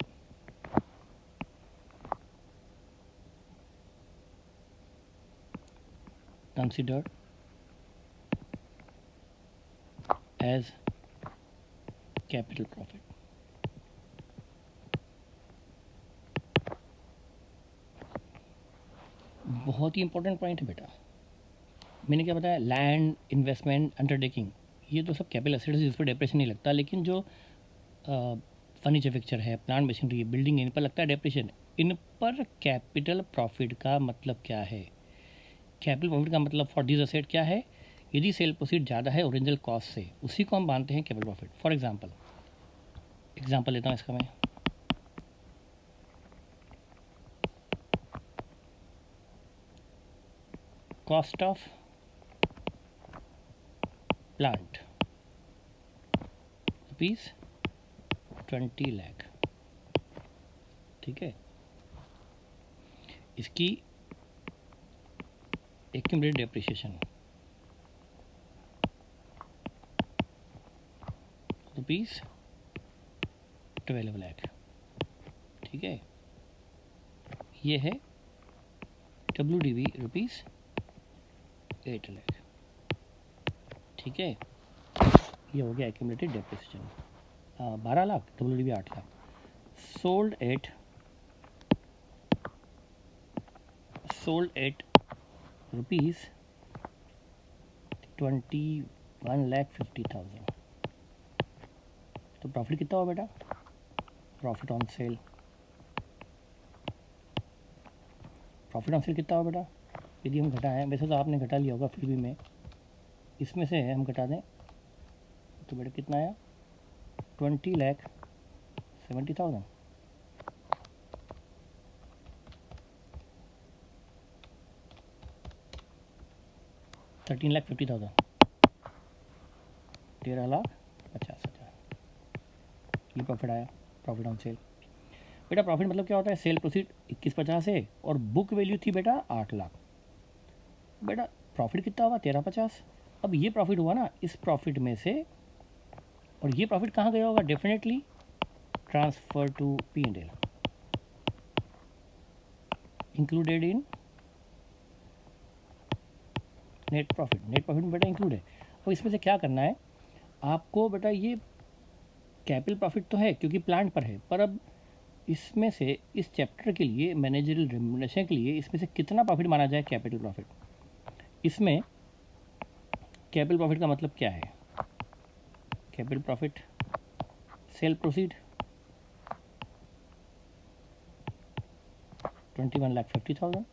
considered as capital profit। बहुत ही इंपॉर्टेंट पॉइंट है बेटा। मैंने क्या बताया, लैंड, इन्वेस्टमेंट, अंडरटेकिंग, ये तो सब कैपिटल एसेट्स जिस पर डेप्रेशन नहीं लगता, लेकिन जो फर्नीचर फिक्चर है, प्लांट मशीनरी, बिल्डिंग, इन पर लगता है डेप्रेशन। इन पर कैपिटल प्रॉफिट का मतलब क्या है, कैपिटल प्रॉफिट का मतलब फॉर दिस असेट क्या है, यदि सेल प्रोसीड ज़्यादा है ओरिजिनल कॉस्ट से, उसी को हम मानते हैं कैपिटल प्रॉफिट। फॉर एग्जांपल लेता हूँ इसका मैं, cost of plant rupees 20 lakh, ठीक है। इसकी एक्यूमुलेटेड डेप्रिसिएशन रुपीज़ 12 लाख, ठीक है। ये है WDV रुपीज़ 8 लाख, ठीक है। ये हो गया accumulated depreciation. 12 lakh, WDV 8 lakh. Sold at rupees 21,50,000। तो प्रॉफिट कितना हुआ बेटा, प्रॉफिट ऑन सेल कितना हुआ बेटा, यदि हम घटाएं, वैसे तो आपने घटा लिया होगा, फिर भी मैं इसमें से हम घटा दें तो बेटा कितना आया 20,70,000। 13,50,000, 13,50,000 ये प्रॉफिट आया, प्रॉफिट ऑन सेल। बेटा प्रॉफिट मतलब क्या होता है, सेल प्रोसीड 21,50 है और बुक वैल्यू थी बेटा 8 लाख। बेटा प्रॉफिट कितना हुआ 13,50। अब ये प्रॉफिट हुआ ना, इस प्रॉफिट में से, और ये प्रॉफिट कहाँ गया होगा, definitely transfer to P&L, included in net profit. Net profit में बेटा इंक्लूड है। अब इसमें से क्या करना है आपको बेटा, ये कैपिटल प्रॉफिट तो है क्योंकि प्लांट पर है, पर अब इसमें से इस चैप्टर के लिए मैनेजरियल रेम्युनरेशन के लिए इसमें से कितना प्रॉफिट माना जाए कैपिटल प्रॉफिट। इसमें कैपिटल प्रॉफिट का मतलब क्या है, capital profit cell proceed 21,50,000,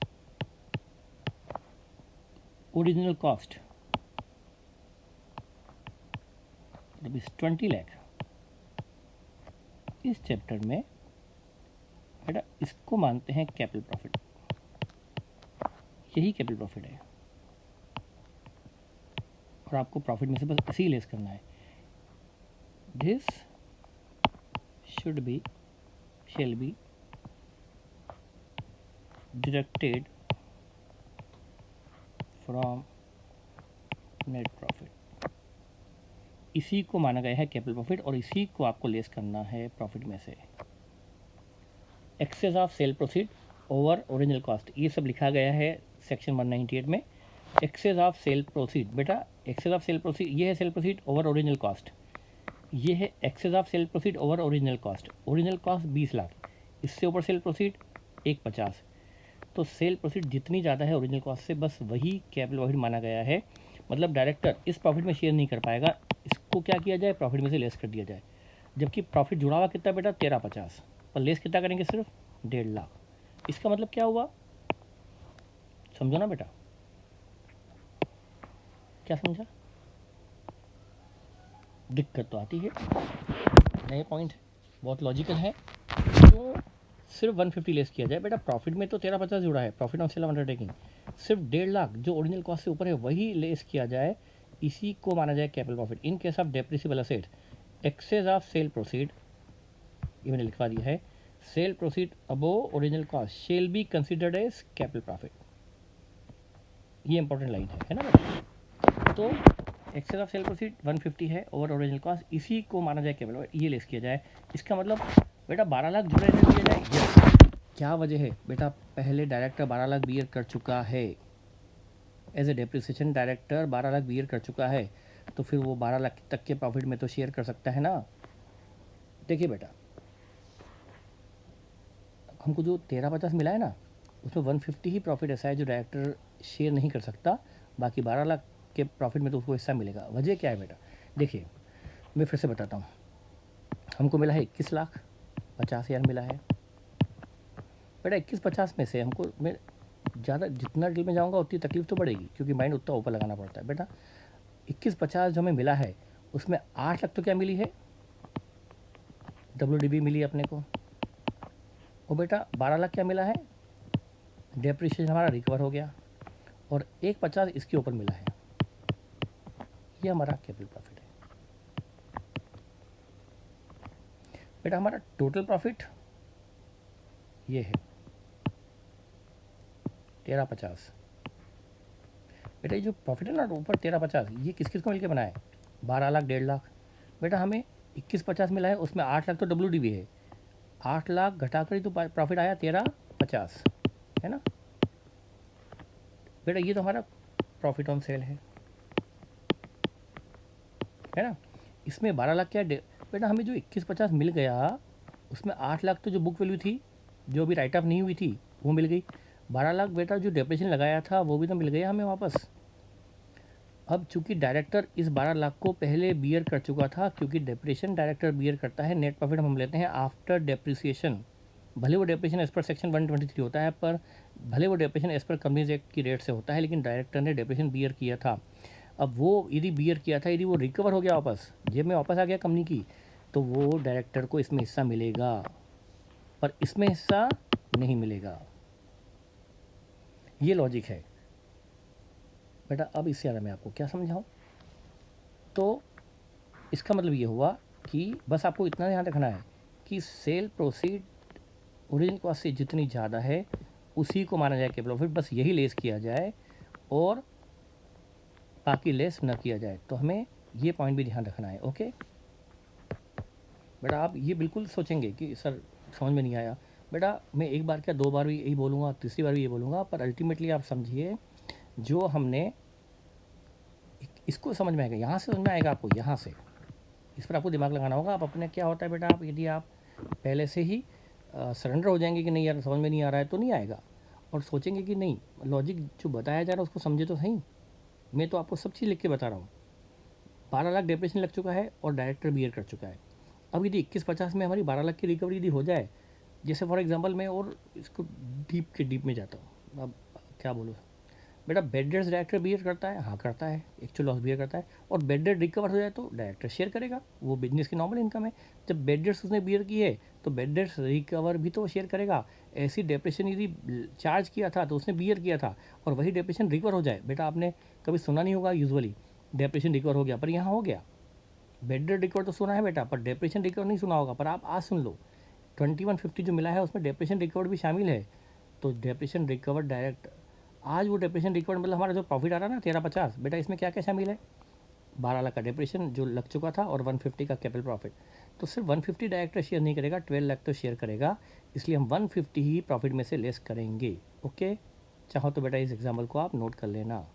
original cost ₹20 lakh. इस चैप्टर में बेटा इसको मानते हैं कैपिटल प्रॉफिट, यही कैपिटल प्रॉफिट है और आपको प्रॉफिट में से बस इसी लेस करना है। This should be shall be deducted from net profit. इसी को माना गया है कैपिटल प्रॉफिट और इसी को आपको लेस करना है प्रॉफिट में से। Excess of sale proceed over original cost, ये सब लिखा गया है सेक्शन 198 में। एक्सेस ऑफ सेल प्रोसीड, बेटा एक्सेस ऑफ सेल प्रोसीड ये है, sale proceed over original cost, ये है excess of sale proceed over original cost. Original cost 20 lakh, इससे ऊपर सेल प्रोसीड 150, तो सेल प्रोसीड जितनी ज़्यादा है ओरिजिनल कॉस्ट से बस वही कैपिटल प्रॉफिट माना गया है। मतलब डायरेक्टर इस प्रॉफिट में शेयर नहीं कर पाएगा, इसको क्या किया जाए, प्रॉफिट में से लेस कर दिया जाए। जबकि प्रॉफिट जुड़ा हुआ कितना बेटा 13,50, पर लेस कितना करेंगे, सिर्फ 1.5 लाख। इसका मतलब क्या हुआ, समझो ना बेटा, क्या समझा, दिक्कत तो आती है, नए पॉइंट बहुत लॉजिकल है। तो सिर्फ 150 लेस किया जाए बेटा, प्रॉफिट में तो 13,50 जुड़ा है, profit on sale of undertaking, सिर्फ 1.5 लाख जो ओरिजिनल कॉस्ट से ऊपर है वही लेस किया जाए, इसी को माना जाए capital profit. In case of depreciable asset excess of sale proceed, ये मैंने लिखवा दिया है, sale proceed above original cost shall be considered as capital profit. ये इंपॉर्टेंट लाइन है ना बेटा। तो एक्सेस ऑफ सेल प्रोसीड 150 है ओवर ओरिजिनल कॉस्ट, इसी को माना जाए कैपिटल, ये लेस किया जाए। इसका मतलब बेटा 12 लाख जुड़े रहने दिया जाए। यस, क्या वजह है बेटा, पहले डायरेक्टर 12 लाख बियर कर चुका है, as a depreciation director 12 lakh bear कर चुका है, तो फिर वो 12 लाख तक के प्रॉफिट में तो शेयर कर सकता है ना। देखिए बेटा, हमको जो 13,50 मिला है ना, उसमें 150 ही प्रॉफिट ऐसा है जो डायरेक्टर शेयर नहीं कर सकता, बाकी 12 लाख के प्रॉफिट में तो उसको हिस्सा मिलेगा। वजह क्या है बेटा, देखिए मैं फिर से बताता हूँ। हमको मिला है 21,50,000 मिला है बेटा। 21,50 में से हमको, मैं ज़्यादा जितना डिटेल में जाऊँगा उतनी तकलीफ तो बढ़ेगी क्योंकि माइंड उतना ऊपर लगाना पड़ता है बेटा। 21,50 जो हमें मिला है उसमें 8 लाख तो क्या मिली है, WDB मिली अपने को, और बेटा 12 लाख क्या मिला है, डेप्रिसिएशन हमारा रिकवर हो गया, और 1,50 इसके ऊपर मिला है। ये हमारा कैपिटल प्रॉफिट है बेटा। हमारा टोटल प्रॉफिट ये है 13,50 बेटा। ये जो प्रॉफिट है ना ऊपर 13,50, ये किस किस को मिलकर बना है, 12 लाख 1.5 लाख बेटा। हमें 21,50 मिला है, उसमें 8 लाख तो WDB है, 8 लाख घटाकर ही तो प्रॉफिट आया 13,50 है ना बेटा। ये तो हमारा प्रॉफिट ऑन सेल है ना। इसमें 12 लाख क्या बेटा, हमें जो 21,50 मिल गया उसमें 8 लाख तो जो बुक वैल्यू थी, जो अभी राइट ऑफ नहीं हुई थी, वो मिल गई। 12 लाख बेटा जो डेप्रिसिएशन लगाया था वो भी तो मिल गया हमें वापस। अब चूंकि डायरेक्टर इस 12 लाख को पहले बियर कर चुका था, क्योंकि डेप्रिसिएशन डायरेक्टर बियर करता है, नेट प्रॉफिट हम लेते हैं आफ्टर डेप्रिसिएशन। भले वो डेप्रिसिएशन एज पर सेक्शन 123 होता है, पर भले वो depreciation as per companies act की रेट से होता है, लेकिन डायरेक्टर ने डेप्रिसिएशन बियर किया था। अब वो यदि बियर किया था, यदि वो रिकवर हो गया वापस, जेब में वापस आ गया कंपनी की, तो वो डायरेक्टर को इसमें हिस्सा मिलेगा, पर इसमें हिस्सा नहीं मिलेगा। ये लॉजिक है बेटा। अब इससे ज़्यादा मैं आपको क्या समझाऊँ? तो इसका मतलब ये हुआ कि बस आपको इतना ध्यान रखना है कि सेल प्रोसीड ओरिजिनल कॉस्ट से जितनी ज़्यादा है उसी को माना जाए के प्रॉफिट, बस यही लेस किया जाए और बाकी लेस न किया जाए। तो हमें ये पॉइंट भी ध्यान रखना है। ओके बेटा, आप ये बिल्कुल सोचेंगे कि सर समझ में नहीं आया। बेटा मैं एक बार क्या 2 बार भी यही बोलूँगा, तीसरी बार भी ये बोलूँगा, पर अल्टीमेटली आप समझिए जो हमने इसको समझ में आएगा, यहाँ से समझ में आएगा आपको, यहाँ से इस पर आपको दिमाग लगाना होगा। आप अपने क्या होता है बेटा, आप यदि आप पहले से ही सरेंडर हो जाएंगे कि नहीं यार समझ में नहीं आ रहा है, तो नहीं आएगा। और सोचेंगे कि नहीं, लॉजिक जो बताया जा रहा है उसको समझे तो सही। मैं तो आपको सब चीज़ लिख के बता रहा हूँ। 12 लाख डेप्रेशन लग चुका है और डायरेक्टर बियर कर चुका है। अब यदि 21-50 में हमारी 12 लाख की रिकवरी यदि हो जाए, जैसे फॉर एग्जांपल मैं और इसको डीप के डीप में जाता हूँ, अब क्या बोलूँ बेटा, बेड डेट्स डायरेक्टर बियर करता है, हाँ करता है, एक्चुअल लॉस बियर करता है। और बेड डेट रिकवर हो जाए तो डायरेक्टर शेयर करेगा, वो बिजनेस की नॉर्मल इनकम है। जब बेड डेट्स उसने बियर की है तो बेड डेट्स रिकवर भी तो वो शेयर करेगा। ऐसी डेप्रेशन यदि चार्ज किया था तो उसने बियर किया था, और वही डेप्रेशन रिकवर हो जाए, बेटा आपने कभी सुना नहीं होगा यूजुअली डेप्रेशन रिकवर हो गया, पर यहाँ हो गया। बेड डेट रिकवर तो सुना है बेटा, पर डेप्रेशन रिकवर नहीं सुना होगा। पर आप आज सुन लो, 2150 जो मिला है उसमें डेप्रेशन रिकवर भी शामिल है। तो डेप्रेशन रिकवर डायरेक्ट, आज वो डेप्रेशन रिकवर मतलब हमारा जो प्रॉफिट आ रहा है ना 1350, बेटा इसमें क्या क्या शामिल है? 12 लाख का डेप्रेशन जो लग चुका था और 150 का कैपिटल प्रॉफिट। तो सिर्फ 150 डायरेक्टर शेयर नहीं करेगा, 12 लाख तो शेयर करेगा, इसलिए हम 150 ही प्रॉफिट में से लेस करेंगे। ओके, चाहो तो बेटा इस एग्जाम्पल को आप नोट कर लेना।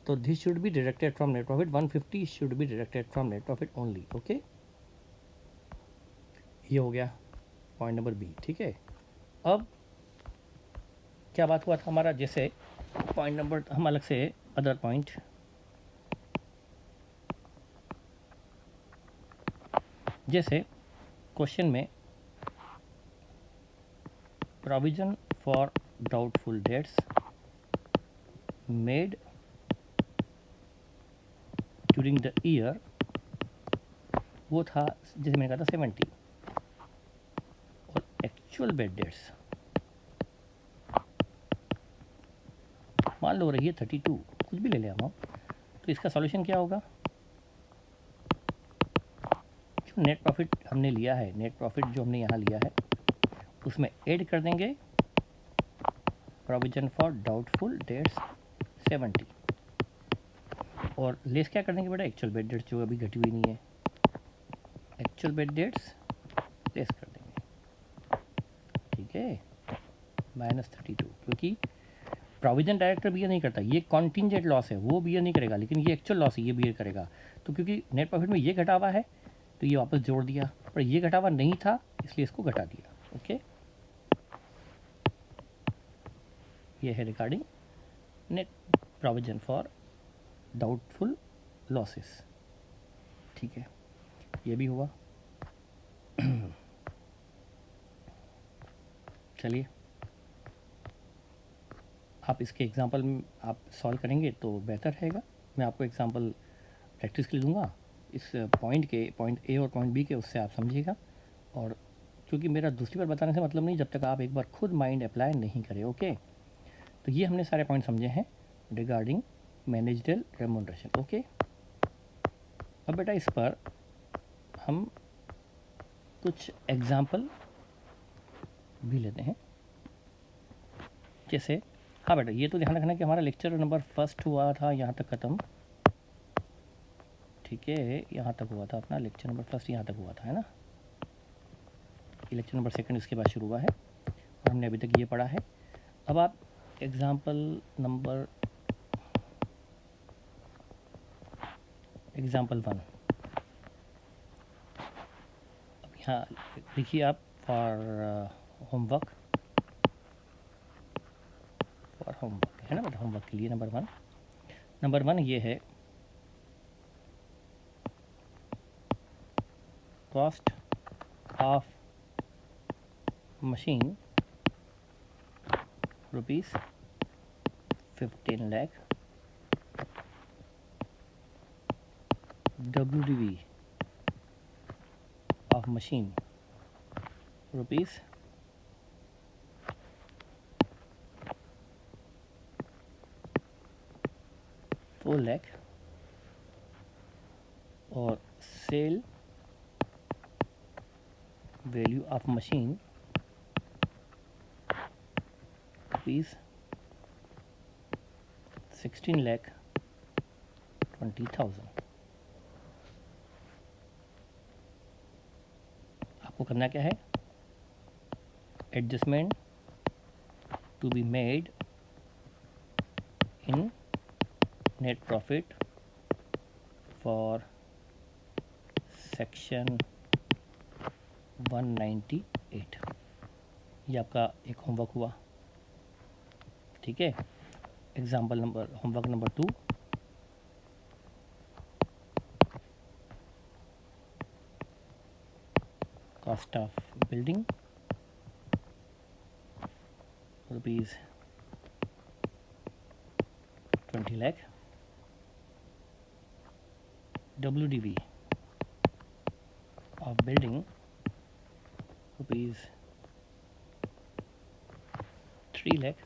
तो this should be deducted from net profit, 150 should be deducted from net profit only. Okay, ये हो गया पॉइंट नंबर बी। ठीक है, अब क्या बात हुआ था हमारा, जैसे पॉइंट नंबर हम अलग से अदर पॉइंट, जैसे क्वेश्चन में provision for doubtful debts made during the year, वो था जैसे मैंने कहा था 70, और एक्चुअल बेड डेट्स मान लो रही है 32, कुछ भी ले लें हम। तो इसका सॉल्यूशन क्या होगा? जो नेट प्रॉफिट हमने लिया है, नेट प्रॉफिट जो हमने यहाँ लिया है, उसमें ऐड कर देंगे प्रोविजन फॉर डाउटफुल डेट्स 70, और लेस क्या कर देंगे बेटा, एक्चुअल बेड डेट्स जो अभी घटी हुई नहीं है, एक्चुअल बेड डेट्स लेस कर देंगे। ठीक है, -32, क्योंकि प्रोविजन डायरेक्टर बियर नहीं करता, ये कॉन्टिंजेंट लॉस है, वो बियर नहीं करेगा, लेकिन ये एक्चुअल लॉस है, ये बियर करेगा। तो क्योंकि नेट प्रॉफिट में ये घटावा है तो ये वापस जोड़ दिया, पर ये घटावा नहीं था इसलिए इसको घटा दिया। ओके, ये है regarding net provision for doubtful losses. ठीक है, ये भी हुआ। चलिए, आप इसके एग्जांपल आप सॉल्व करेंगे तो बेहतर रहेगा। मैं आपको एग्जांपल प्रैक्टिस के लिए दूंगा इस पॉइंट के, पॉइंट ए और पॉइंट बी के, उससे आप समझिएगा। और क्योंकि मेरा दूसरी बार बताने से मतलब नहीं जब तक आप एक बार खुद माइंड अप्लाई नहीं करें। ओके, तो ये हमने सारे पॉइंट समझे हैं रिगार्डिंग मैनेजरल रेम्यूनरेशन। ओके, अब बेटा इस पर हम कुछ एग्जाम्पल भी लेते हैं। जैसे, हाँ बेटा ये तो ध्यान रखना कि हमारा लेक्चर नंबर फर्स्ट हुआ था यहाँ तक ख़त्म। ठीक है, यहाँ तक हुआ था अपना लेक्चर नंबर फर्स्ट, यहाँ तक हुआ था, है ना। ये लेक्चर नंबर सेकंड इसके बाद शुरू हुआ है और हमने अभी तक ये पढ़ा है। अब आप एग्जाम्पल 1, अब यहाँ लिखिए आप फॉर होमवर्क, है ना बेटा, होमवर्क के लिए नंबर वन ये है cost of machine ₹15 lakh WDV of machine rupees 4 lakh और sale value of machine rupees 16,20,000। आपको करना क्या है, adjustment to be made in net profit for section 198। ये आपका एक होमवर्क हुआ, ठीक है। Homework number 2, cost of building rupees 20 lakh, WDV of building rupees 3 lakh,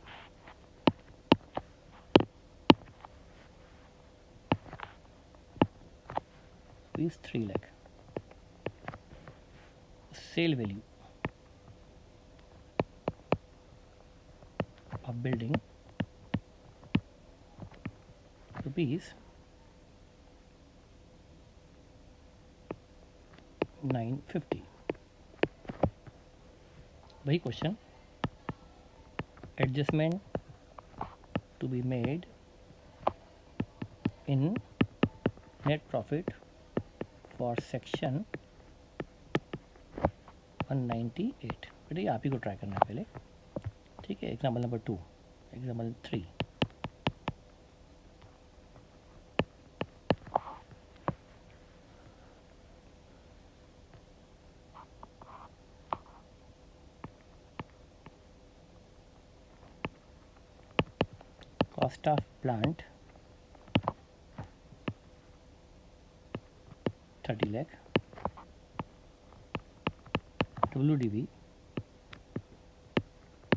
rupees 3 lakh, sale value of building rupees 950। वही क्वेश्चन, adjustment to be made in net profit for section 198। बेटा ये आप ही को ट्राई करना है पहले, ठीक है। Example number 2, example 3, cost of plant 30 lakh, WDV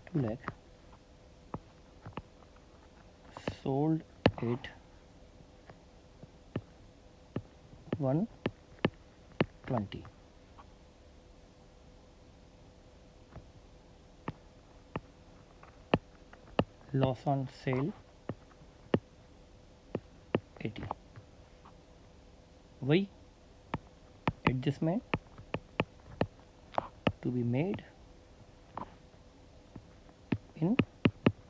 2 lakh, sold at 120। Loss on sale 80। वही adjustment to be made in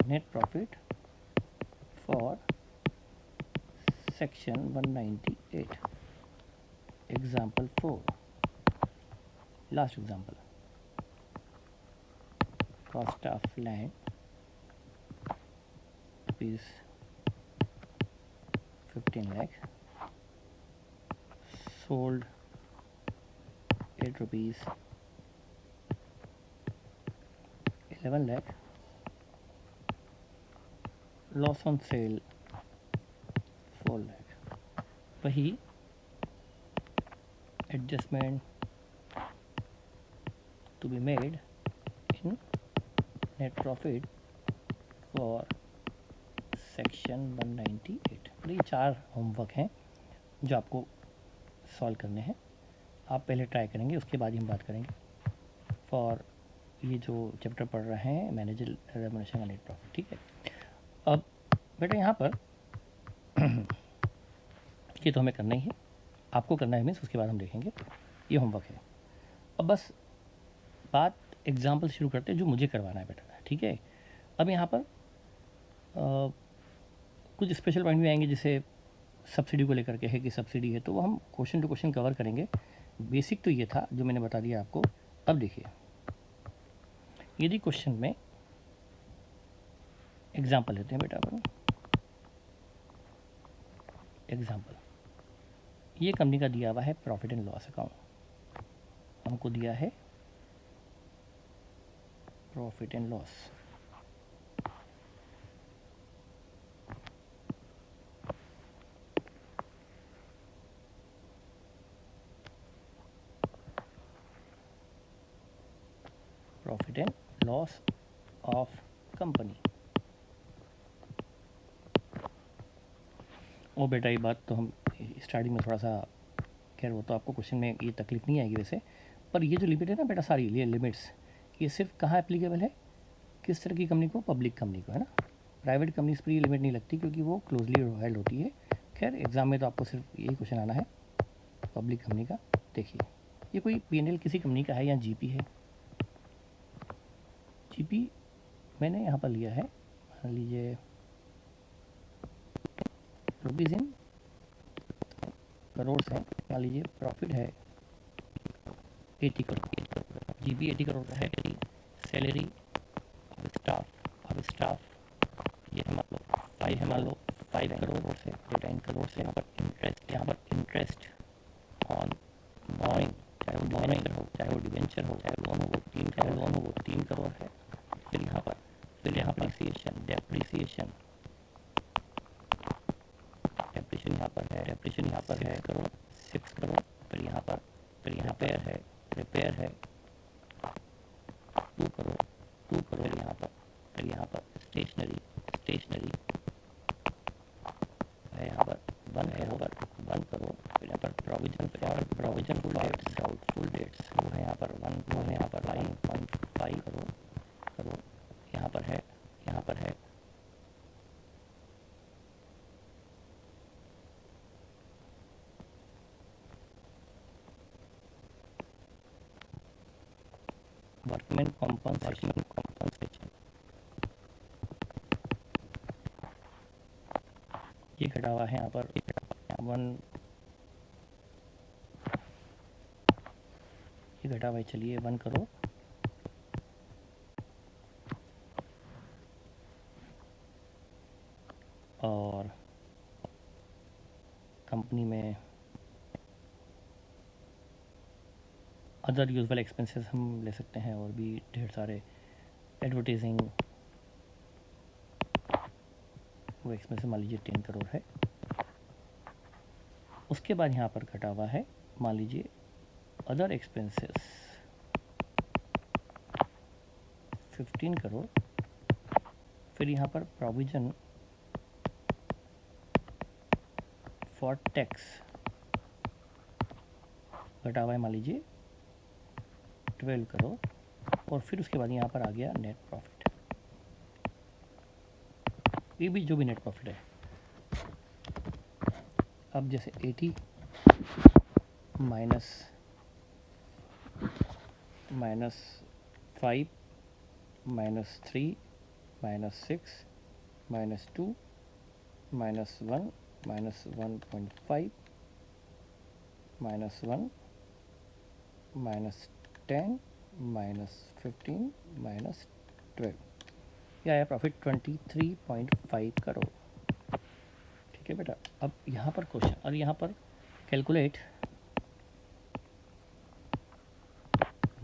net profit for section 198। Example 4, last example, cost of land rupees 15 lakh, sold at rupees 11 lakh, loss on sale 4 lakh। वही adjustment to be made in net profit for section 198। तो ये 4 homework हैं जो आपको solve करने हैं। आप पहले ट्राई करेंगे, उसके बाद ही हम बात करेंगे फॉर ये जो चैप्टर पढ़ रहे हैं मैनेजर रेम्युनरेशन का नेट प्रॉफिट, ठीक है। अब बेटा यहाँ पर ये तो हमें करना ही है, आपको करना है मीन्स उसके बाद हम देखेंगे, ये होमवर्क है। अब बस बात एग्जाम्पल शुरू करते हैं जो मुझे करवाना है बेटा, ठीक है। अब यहाँ पर कुछ स्पेशल पॉइंट भी आएंगे, जैसे सब्सिडी को लेकर के है कि सब्सिडी है, तो वो हम क्वेश्चन टू क्वेश्चन कवर करेंगे। बेसिक तो ये था जो मैंने बता दिया आपको। अब देखिए, यदि क्वेश्चन में एग्जाम्पल लेते हैं बेटा अपन, एग्जाम्पल ये कंपनी का दिया हुआ है प्रॉफिट एंड लॉस अकाउंट, हमको दिया है profit and loss. Profit and loss of company. ओ बेटा ये बात तो हम स्टार्टिंग में थोड़ा सा, खैर वो तो आपको क्वेश्चन में ये तकलीफ नहीं आएगी वैसे, पर ये जो लिमिट है ना बेटा, सारी ये लिमिट्स ये सिर्फ कहाँ एप्लीकेबल है, किस तरह की कंपनी को, पब्लिक कंपनी को, है ना। प्राइवेट कंपनीज पर ये लिमिट नहीं लगती क्योंकि वो क्लोजली हेल्ड होती है। खैर एग्ज़ाम में तो आपको सिर्फ यही क्वेश्चन आना है पब्लिक कंपनी का। देखिए ये कोई P&L किसी कंपनी का है या जीपी है। जीपी मैंने यहाँ पर लिया है, मान लीजिए रुपीज़ इन करोड़ है, मान लीजिए प्रॉफिट है 80 करोड़, जीपी 80 करोड़ का है। सैलरी अब स्टाफ ये मान लो 5 है, मान लो 5 करोड़ से, 10 करोड़ से। यहाँ पर इंटरेस्ट ऑन बोरिंग, चाहे वो बोरिंग हो, चाहे वो डिवेंचर हो, चाहे लोन हो, वो 3 करोड़ है। फिर यहाँ पर डेप्रिसिएशन यहाँ पर है करोड़, 6 करोड़। फिर यहाँ पर रिपेयर है 2 करोड़ यहाँ पर। फिर यहाँ पर स्टेशनरी है यहाँ पर 1 करोड़। फिर यहाँ पर प्रोविजन फुल डेट्स वो है यहाँ पर 1.5 करोड़ यहाँ पर है। वर्कमैन कॉम्पनसेशन ये घटा हुआ है यहाँ पर 1, ये घटा हुआ है, चलिए 1 करोड़। और कंपनी में अदर यूजुअल एक्सपेंसेस हम ले सकते हैं और भी ढेर सारे, एडवर्टाइजिंग वो एक्सपेंसेस मान लीजिए 10 करोड़ है। उसके बाद यहाँ पर घटा हुआ है मान लीजिए अदर एक्सपेंसेस 15 करोड़। फिर यहाँ पर प्रोविजन फॉर टैक्स घटा हुआ है मान लीजिए 12 करोड़। और फिर उसके बाद यहाँ पर आ गया नेट प्रॉफिट, ये भी जो भी नेट प्रॉफिट है। अब जैसे 80 minus 5 minus 3 minus 6 minus 2 minus 1 minus 1.5 minus 1 minus 10 minus 15 minus 12, यह आया प्रॉफिट 23.5 करोड़। ठीक है बेटा। अब यहाँ पर क्वेश्चन, और यहाँ पर calculate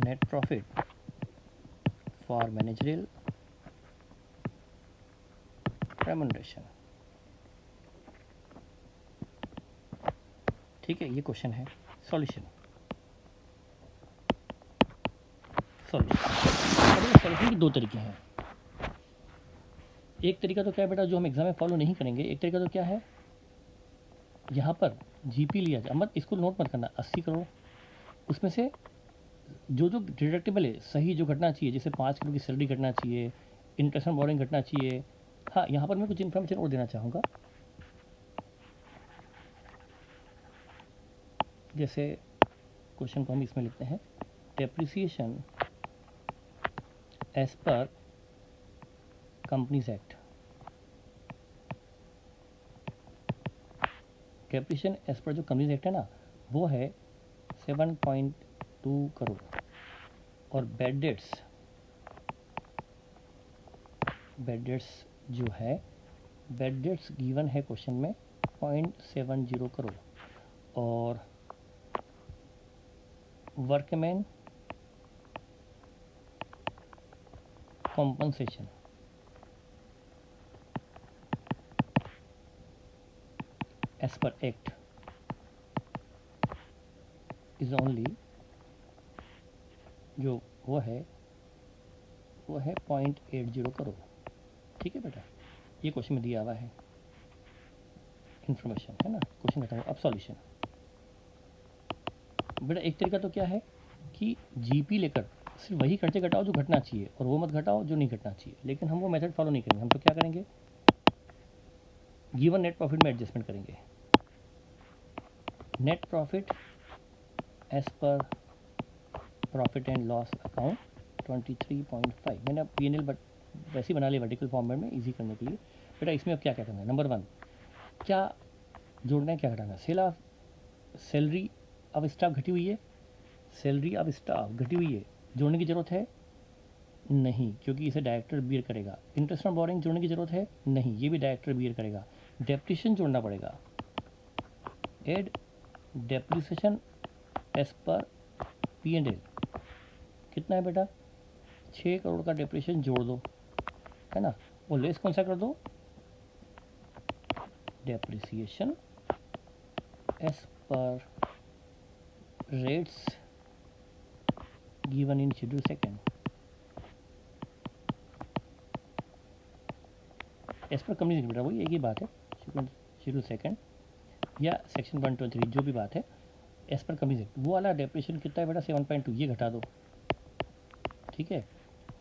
net profit for managerial remuneration. ठीक है, ये क्वेश्चन है। सॉल्यूशन के 2 तरीके हैं। एक तरीका तो क्या है बेटा, जो हम एग्जाम में फॉलो नहीं करेंगे। एक तरीका तो क्या है, यहाँ पर जीपी लिया जाए, मत इसको नोट मत करना, 80 करोड़ उसमें से जो डिडक्टेबल है, सही जो घटना चाहिए, जैसे 5 करोड़ की सैलरी घटना चाहिए, इंटरेस्ट ऑन बोरिंग घटना चाहिए। हाँ, यहाँ पर मैं कुछ इन्फॉर्मेशन और देना चाहूँगा। जैसे क्वेश्चन को हम इसमें लिखते हैं, depreciation as per companies act. Depreciation as per जो कंपनीज एक्ट है ना, वो है 7.2 करोड़। और बैड डेट्स जो है, बैड डेट्स गिवन है क्वेश्चन में 0.70 करोड़। और workman compensation as per act is only, जो वो है वो है 0.80 करोड़। ठीक है बेटा, ये क्वेश्चन में दिया हुआ है इन्फॉर्मेशन, है ना। क्वेश्चन बताओ अब सॉल्यूशन। बेटा एक तरीका तो क्या है कि जीपी लेकर सिर्फ वही खर्चे घटाओ जो घटना चाहिए और वो मत घटाओ जो नहीं घटना चाहिए, लेकिन हम वो मेथड फॉलो नहीं करेंगे। हम तो क्या करेंगे, गिवन नेट प्रॉफिट में एडजस्टमेंट करेंगे। Net profit as per profit and loss account 23.5। मैंने अब पी एन एल बट वैसे ही बना लिया वर्टिकल फॉर्मेट में इजी करने के लिए। बेटा इसमें अब क्या क्या करना है, नंबर 1 क्या जोड़ना है क्या घटाना है। सैलरी अब स्टाफ घटी हुई है, सैलरी अब स्टाफ घटी हुई है, जोड़ने की ज़रूरत है नहीं, क्योंकि इसे डायरेक्टर बियर करेगा। इंटरेस्ट ऑन बोरिंग जोड़ने की ज़रूरत है नहीं, ये भी डायरेक्टर बियर करेगा। डेप्रिसिएशन जोड़ना पड़ेगा, add depreciation as per P and L. कितना है बेटा, 6 करोड़ का डेप्रिसिएशन जोड़ दो, है ना। वो लेस कौन सा कर दो, depreciation as per rates given in schedule second. As per company बेटा वही एक ही बात है, शेड्यूल सेकेंड या सेक्शन 123 जो भी बात है, एज पर कंपनी वो वाला डेप्रिसिएशन कितना है बेटा 7.2, ये घटा दो। ठीक है,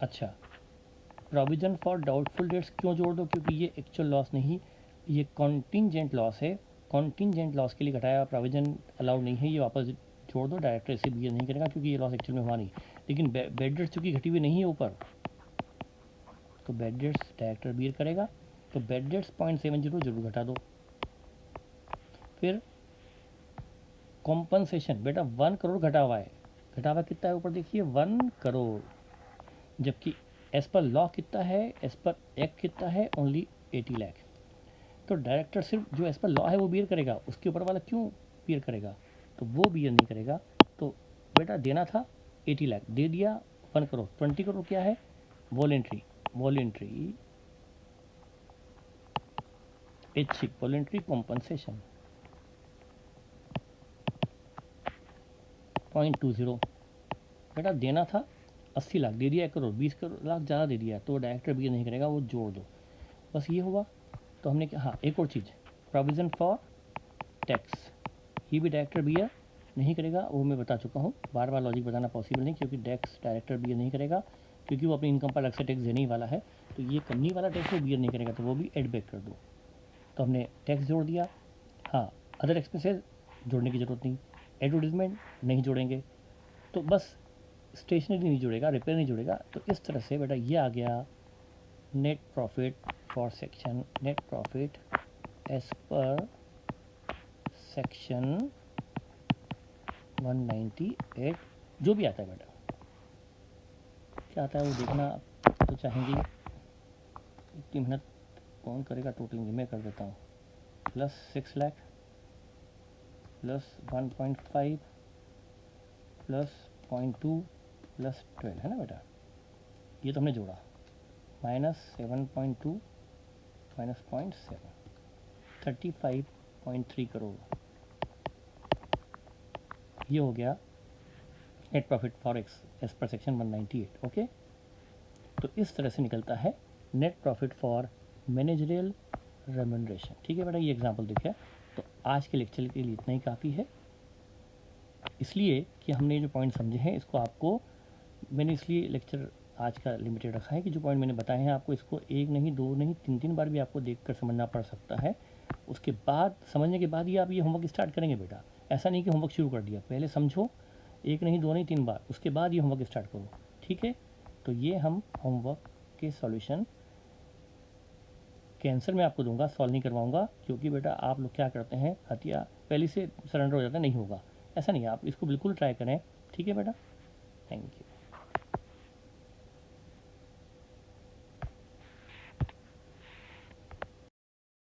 अच्छा प्रोविजन फॉर डाउटफुल डेट्स क्यों जोड़ दो, क्योंकि ये एक्चुअल लॉस नहीं, ये कॉन्टिंजेंट लॉस है। कॉन्टिंजेंट लॉस के लिए घटाया, प्रोविजन अलाउड नहीं है, ये वापस जोड़ दो। डायरेक्टर इसे बियर नहीं करेगा क्योंकि ये लॉस एक्चुअल में हुआ नहीं। लेकिन बेड डेट्स चूँकि घटी हुई नहीं है ऊपर, तो बेड डेट्स डायरेक्टर बियर करेगा, तो बेड डेट्स 0.70 जरूर घटा दो। फिर कॉम्पनसेशन बेटा 1 करोड़ घटा हुआ है, घटा हुआ कितना है ऊपर देखिए 1 करोड़, जबकि एज पर लॉ कितना है, एज पर एक्ट कितना है, ओनली 80 लाख। तो डायरेक्टर सिर्फ जो एज पर लॉ है वो बियर करेगा, उसके ऊपर वाला क्यों बियर करेगा, तो वो बियर नहीं करेगा। तो बेटा देना था 80 लाख, दे दिया 1 करोड़। 20 करोड़ क्या है, वॉलेंट्री ऐच्छिक वॉलेंट्री कॉम्पनसेशन 0.20। बेटा देना था 80 लाख, दे दिया 1 करोड़, 20 करोड़ लाख ज़्यादा दे दिया, तो डायरेक्टर बियर नहीं करेगा, वो जोड़ दो। बस ये हुआ। तो हमने क्या, हाँ एक और चीज़, प्रोविज़न फॉर टैक्स, ये भी डायरेक्टर बियर नहीं करेगा, वो मैं बता चुका हूँ। बार बार लॉजिक बताना पॉसिबल नहीं, क्योंकि टैक्स डायरेक्टर बियर नहीं करेगा, क्योंकि वो अपनी इनकम पर अलग से टैक्स देने ही वाला है। तो ये कंपनी वाला टैक्स वो बियर नहीं करेगा, तो वो भी एड बैक कर दो। तो हमने टैक्स जोड़ दिया। हाँ अदर एक्सपेंसेस जोड़ने की ज़रूरत नहीं, एडवर्टीजमेंट नहीं जोड़ेंगे, तो बस स्टेशनरी नहीं जुड़ेगा, रिपेयर नहीं जुड़ेगा। तो इस तरह से बेटा ये आ गया net profit for section, net profit as per section 198, जो भी आता है बेटा, क्या आता है वो देखना तो चाहेंगे। इतनी मेहनत कौन करेगा, टोटलिंग मैं कर देता हूँ। Plus 6 lakh plus 1.5 plus 0.2 plus 12, है ना बेटा, ये तो हमने जोड़ा। -7.2 माइनस 0.7, 35.3 करोड़, ये हो गया net profit for x as per section 198। Okay, तो इस तरह से निकलता है net profit for managerial remuneration. ठीक है बेटा, ये एग्जांपल दिखा। तो आज के लेक्चर के लिए इतना ही काफ़ी है, इसलिए कि हमने जो पॉइंट समझे हैं इसको आपको मैंने इसलिए लेक्चर आज का लिमिटेड रखा है कि जो पॉइंट मैंने बताए हैं आपको इसको 1 नहीं 2 नहीं 3 बार भी आपको देखकर समझना पड़ सकता है। उसके बाद समझने के बाद ही आप ये होमवर्क स्टार्ट करेंगे बेटा। ऐसा नहीं कि होमवर्क शुरू कर दिया, पहले समझो 1 नहीं 2 नहीं 3 बार, उसके बाद ये होमवर्क स्टार्ट करो। ठीक है, तो ये हम होमवर्क के सॉल्यूशन के आंसर मैं आपको दूंगा, सॉल्व नहीं करवाऊंगा, क्योंकि बेटा आप लोग क्या करते हैं, हथिया पहले से सरेंडर हो जाता है, नहीं होगा। ऐसा नहीं है, आप इसको बिल्कुल ट्राई करें। ठीक है बेटा, थैंक यू।